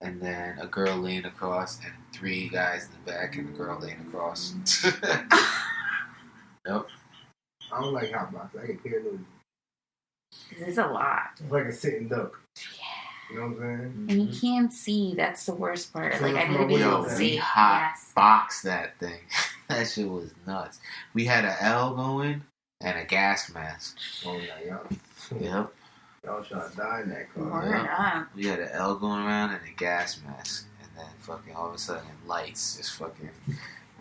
[SPEAKER 4] and then a girl laying across, and 3 guys in the back, and a girl laying across. Yep.
[SPEAKER 5] I don't like hot box. I get paranoid.
[SPEAKER 3] This is a lot.
[SPEAKER 5] It's like a sitting duck. You know what I'm saying?
[SPEAKER 3] And you can't see. That's the worst part.
[SPEAKER 5] So
[SPEAKER 3] Like, I need to
[SPEAKER 5] it's
[SPEAKER 3] be
[SPEAKER 5] my
[SPEAKER 3] able
[SPEAKER 5] way
[SPEAKER 3] to
[SPEAKER 5] of
[SPEAKER 3] see.
[SPEAKER 4] We hot
[SPEAKER 3] Yes.
[SPEAKER 4] box that thing. That shit was nuts. We had a L going and a gas mask.
[SPEAKER 5] Oh, yeah,
[SPEAKER 4] Yep.
[SPEAKER 5] y'all trying to die in that car.
[SPEAKER 3] Word up.
[SPEAKER 4] We had an L going around and a gas mask. And then fucking all of a sudden lights just fucking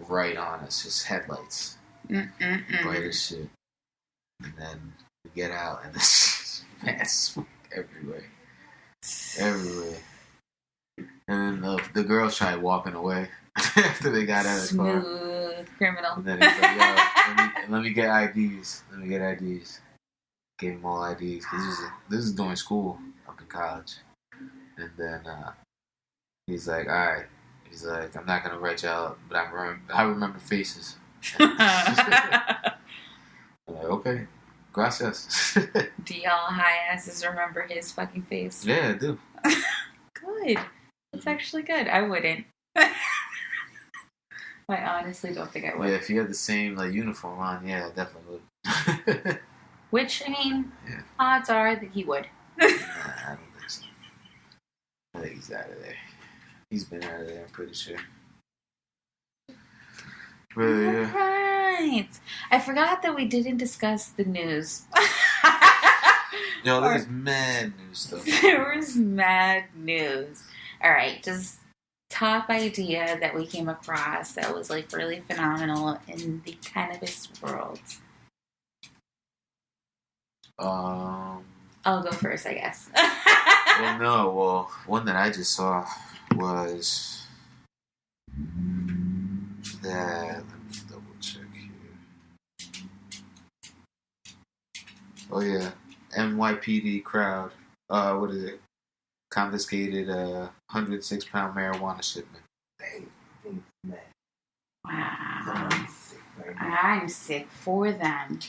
[SPEAKER 4] right on us. Just headlights. Bright as shit. And then we get out and there's mad smoke everywhere. Everywhere. And then the girls tried walking away after they got out of the car.
[SPEAKER 3] Smooth criminal.
[SPEAKER 4] And then he's like, yo, let me get IDs. Let me get IDs. Gave him all IDs. Cause this is during school up in college. And then he's like, alright. He's like, I'm not going to write y'all out, but I remember faces. I'm like, okay. Gracias.
[SPEAKER 3] Do y'all high asses remember his fucking face?
[SPEAKER 4] Yeah, I do.
[SPEAKER 3] Good. That's actually good. I wouldn't. I honestly don't think I would.
[SPEAKER 4] Yeah, if you had the same like uniform on, yeah, I definitely would.
[SPEAKER 3] Which, I mean,
[SPEAKER 4] Yeah.
[SPEAKER 3] odds are that he would.
[SPEAKER 4] Nah, I don't think so. I think he's out of there. He's been out of there, I'm pretty sure. But yeah.
[SPEAKER 3] Right. I forgot that we didn't discuss the news.
[SPEAKER 4] Yo, there's mad news stuff.
[SPEAKER 3] There was mad news. All right, just top idea that we came across that was like really phenomenal in the cannabis world. I'll go first, I guess.
[SPEAKER 4] One that I just saw was that. Let me double check here. Oh yeah, NYPD crowd. What is it? Confiscated a 106-pound marijuana shipment.
[SPEAKER 5] Dang. Man.
[SPEAKER 3] Wow.
[SPEAKER 5] I'm sick, man.
[SPEAKER 3] I'm sick for them.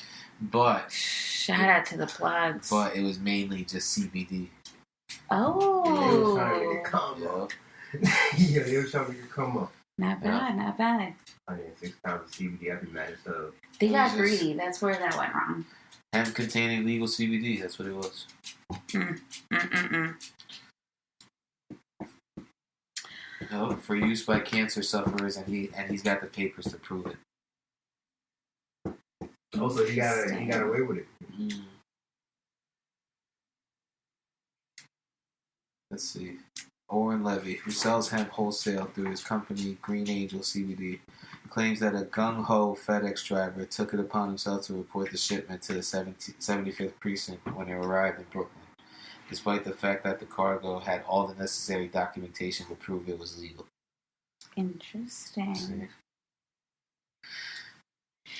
[SPEAKER 4] But
[SPEAKER 3] Shout out to the plugs.
[SPEAKER 4] it was mainly just CBD.
[SPEAKER 5] They was trying to
[SPEAKER 3] Oh.
[SPEAKER 5] get come
[SPEAKER 4] Yeah.
[SPEAKER 5] up. Yeah, they were trying to get come up.
[SPEAKER 3] Not bad, not bad.
[SPEAKER 5] 106 pounds of CBD, I'd be mad as hell.
[SPEAKER 3] They got
[SPEAKER 4] Jesus.
[SPEAKER 3] greedy. That's where that went wrong.
[SPEAKER 4] Hemp containing legal CBD. That's what it was.
[SPEAKER 3] Mm-mm-mm.
[SPEAKER 4] No, for use by cancer sufferers, and he's got the papers to prove it.
[SPEAKER 5] Also, he got away with it.
[SPEAKER 4] Mm. Let's see. Oren Levy, who sells hemp wholesale through his company Green Angel CBD, claims that a gung-ho FedEx driver took it upon himself to report the shipment to the 75th precinct when it arrived in Brooklyn, despite the fact that the cargo had all the necessary documentation to prove it was legal.
[SPEAKER 3] Interesting.
[SPEAKER 4] See?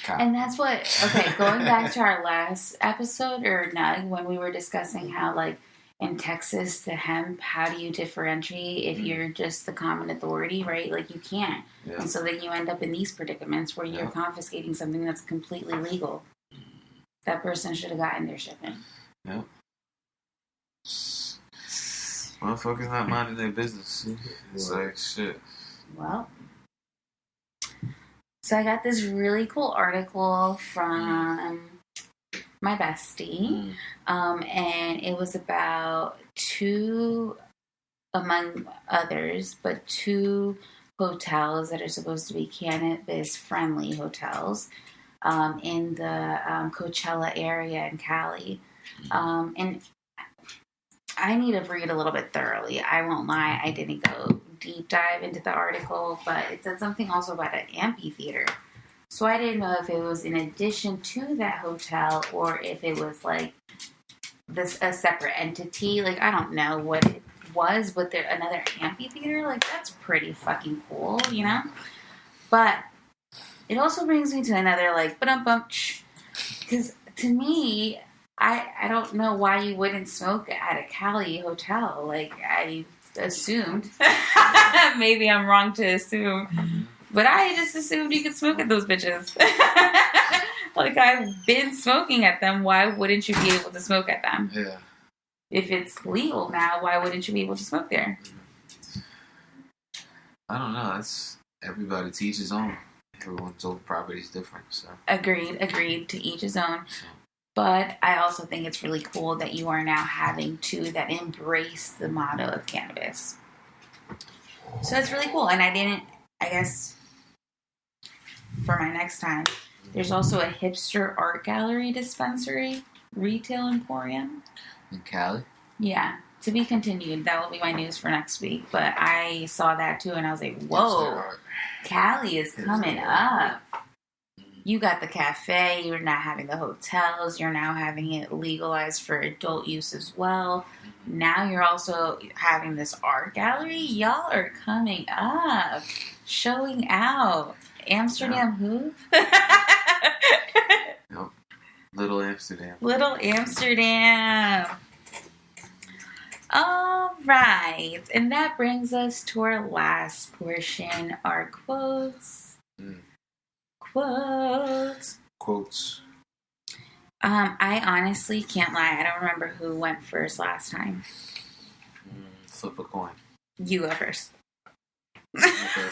[SPEAKER 3] And that's what, okay, going back to our last episode, or Nug, when we were discussing how, like, in Texas, the hemp, how do you differentiate if you're just the common authority, right? Like, you can't.
[SPEAKER 4] Yeah.
[SPEAKER 3] And so then you end up in these predicaments where you're
[SPEAKER 4] Yeah.
[SPEAKER 3] confiscating something that's completely legal. That person should have gotten their shipment.
[SPEAKER 4] Yep. Motherfuckers not minding their business. See? It's like, shit.
[SPEAKER 3] Well, so I got this really cool article from my bestie, and it was about two, among others, but two hotels that are supposed to be cannabis-friendly hotels in the Coachella area in Cali. And I need to read a little bit thoroughly. I won't lie, I didn't go deep dive into the article, but it said something also about an amphitheater. So I didn't know if it was in addition to that hotel or if it was like a separate entity. Like, I don't know what it was, but there another amphitheater. Like, that's pretty fucking cool, you know. But it also brings me to another like because to me, I don't know why you wouldn't smoke at a Cali hotel. Like, I assumed. Maybe I'm wrong to assume. But I just assumed you could smoke at those bitches. Like, I've been smoking at them. Why wouldn't you be able to smoke at them?
[SPEAKER 4] Yeah.
[SPEAKER 3] If it's legal now, why wouldn't you be able to smoke there?
[SPEAKER 4] I don't know. It's everybody to each his own. Everyone's own property is different. So.
[SPEAKER 3] Agreed. To each his own. But I also think it's really cool that you are now having two that embrace the motto of cannabis. So it's really cool. And I guess, for my next time, there's also a hipster art gallery dispensary, retail emporium.
[SPEAKER 4] In Cali?
[SPEAKER 3] Yeah. To be continued. That will be my news for next week. But I saw that too, and I was like, whoa, Cali is coming up. You got the cafe, you're not having the hotels, you're now having it legalized for adult use as well. Now you're also having this art gallery. Y'all are coming up, showing out. Amsterdam who?
[SPEAKER 4] Nope. Little Amsterdam.
[SPEAKER 3] Little Amsterdam. All right. And that brings us to our last portion, our quotes. Quotes. I honestly can't lie. I don't remember who went first last time.
[SPEAKER 4] Flip a coin.
[SPEAKER 3] You go first.
[SPEAKER 4] Okay.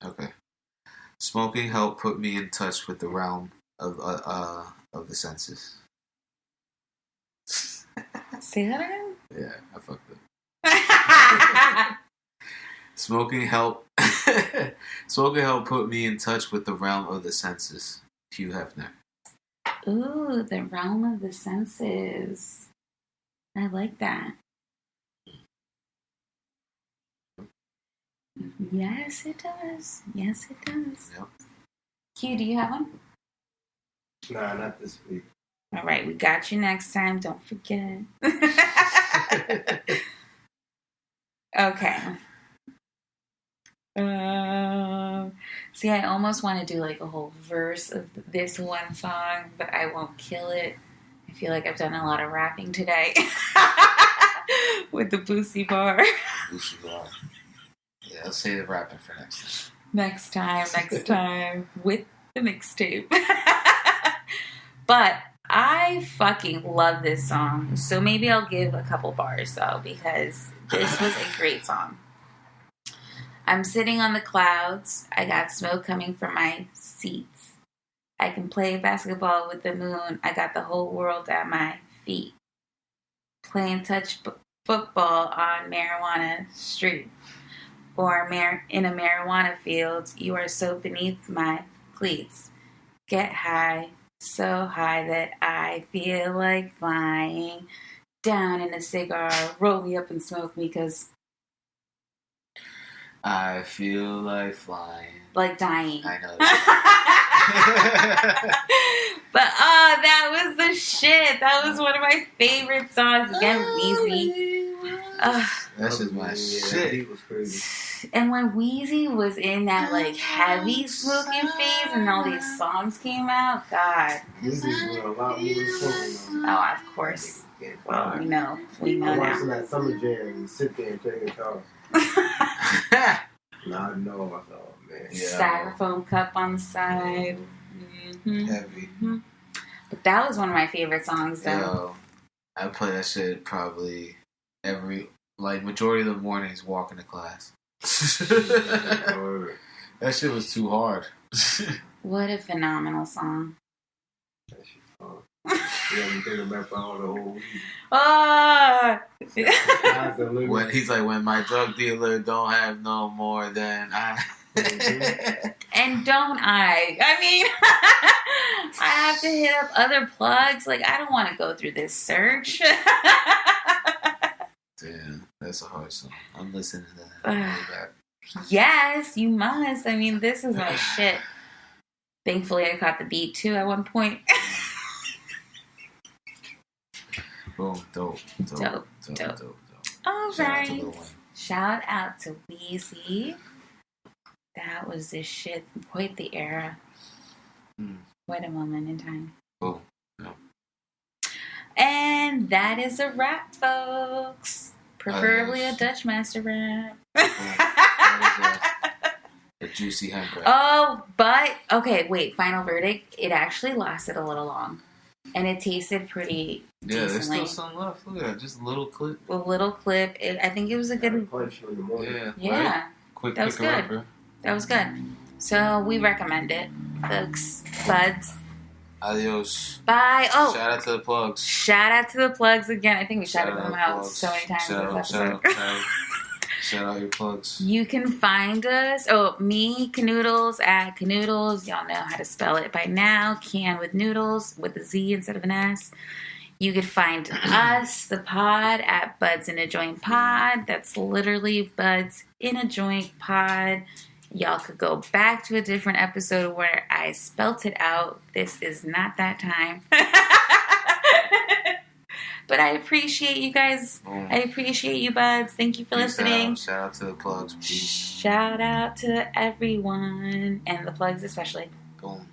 [SPEAKER 4] Okay. Smoking helped put me in touch with the realm of the senses.
[SPEAKER 3] Say that again?
[SPEAKER 4] Yeah, I fucked up. Smoking helped put me in touch with the realm of the senses. Hugh Hefner.
[SPEAKER 3] Ooh, the realm of the senses. I like that. Yes, it does. Yes, it does.
[SPEAKER 4] Yep.
[SPEAKER 3] Hugh, do you have one?
[SPEAKER 5] Nah, not this week.
[SPEAKER 3] All right, we got you next time. Don't forget. Okay. See, I almost want to do like a whole verse of this one song, but I won't kill it. I feel like I've done a lot of rapping today with the Boosie bar.
[SPEAKER 4] Boosie bar. Yeah, I'll say the rapping for next
[SPEAKER 3] Next time with the mixtape. But I fucking love this song. So maybe I'll give a couple bars though, because this was a great song. I'm sitting on the clouds. I got smoke coming from my seats. I can play basketball with the moon. I got the whole world at my feet. Playing touch football on Marijuana Street. Or in a marijuana field. You are so beneath my cleats. Get high. So high that I feel like flying. Down in a cigar. Roll me up and smoke me, because
[SPEAKER 4] I feel like flying.
[SPEAKER 3] Like dying.
[SPEAKER 4] I know.
[SPEAKER 3] But that was the shit. That was one of my favorite songs. Again, Weezy.
[SPEAKER 4] That's just my shit.
[SPEAKER 5] He was crazy.
[SPEAKER 3] And when Weezy was in that like heavy smoking phase and all these songs came out, God.
[SPEAKER 5] This is a lot more smoking.
[SPEAKER 3] Oh, of course. Well, we know
[SPEAKER 5] I'm
[SPEAKER 3] now.
[SPEAKER 5] watching that summer jam and sit there and play guitar. Nah, I know. I thought, man.
[SPEAKER 4] Yeah.
[SPEAKER 3] Styrofoam cup on the side. Mm-hmm.
[SPEAKER 4] Heavy.
[SPEAKER 3] Mm-hmm. But that was one of my favorite songs, though.
[SPEAKER 4] Yo, I play that shit probably majority of the mornings walking to class. That shit was too hard.
[SPEAKER 3] What a phenomenal song.
[SPEAKER 5] That shit's fun. Yeah, you think about all the old.
[SPEAKER 4] When he's like, when my drug dealer don't have no more than I.
[SPEAKER 3] And don't I? I mean, I have to hit up other plugs. Like, I don't want to go through this search.
[SPEAKER 4] Damn, that's a hard song. I'm listening to that. Way back.
[SPEAKER 3] Yes, you must. I mean, this is my shit. Thankfully, I caught the beat too at one point.
[SPEAKER 4] Boom, dope.
[SPEAKER 3] All
[SPEAKER 4] Shout out to
[SPEAKER 3] right.
[SPEAKER 4] Lil Wayne.
[SPEAKER 3] Shout out to Weezy. That was the shit. Quite the era. Quite a moment in time.
[SPEAKER 4] Boom. No.
[SPEAKER 3] And that is a wrap, folks. Preferably a Dutch Master wrap.
[SPEAKER 4] A juicy hemp wrap.
[SPEAKER 3] Oh, but, okay, wait, final verdict. It actually lasted a little long. And it tasted pretty
[SPEAKER 4] Yeah, there's
[SPEAKER 3] decently.
[SPEAKER 4] still some left. Look at that, just a little clip.
[SPEAKER 3] A little clip. I think it was a good...
[SPEAKER 5] Punch in the morning.
[SPEAKER 4] Yeah.
[SPEAKER 3] Yeah.
[SPEAKER 4] Right? Quick
[SPEAKER 3] That was
[SPEAKER 4] picker
[SPEAKER 3] good.
[SPEAKER 4] upper.
[SPEAKER 3] That was good. So we recommend it, folks. Buds.
[SPEAKER 4] Adios.
[SPEAKER 3] Bye. Oh,
[SPEAKER 4] Shout out to the plugs.
[SPEAKER 3] shout out to the plugs again. I think we shouted them out
[SPEAKER 4] plugs.
[SPEAKER 3] so many times
[SPEAKER 4] Shout
[SPEAKER 3] in
[SPEAKER 4] out,
[SPEAKER 3] this
[SPEAKER 4] shout
[SPEAKER 3] episode.
[SPEAKER 4] out, shout out your plugs.
[SPEAKER 3] You can find us, me, Canoodles, at Canoodles. Y'all know how to spell it by now. Can with noodles, with a Z instead of an S. You could find us, the pod, at Buds in a Joint Pod. That's literally Buds in a Joint Pod. Y'all could go back to a different episode where I spelt it out. This is not that time. But I appreciate you guys.
[SPEAKER 4] Boom.
[SPEAKER 3] I appreciate you, Buds. Thank you for
[SPEAKER 4] Peace
[SPEAKER 3] listening.
[SPEAKER 4] out. Shout out to the plugs. Peace.
[SPEAKER 3] Shout out to everyone. And the plugs especially.
[SPEAKER 4] Boom.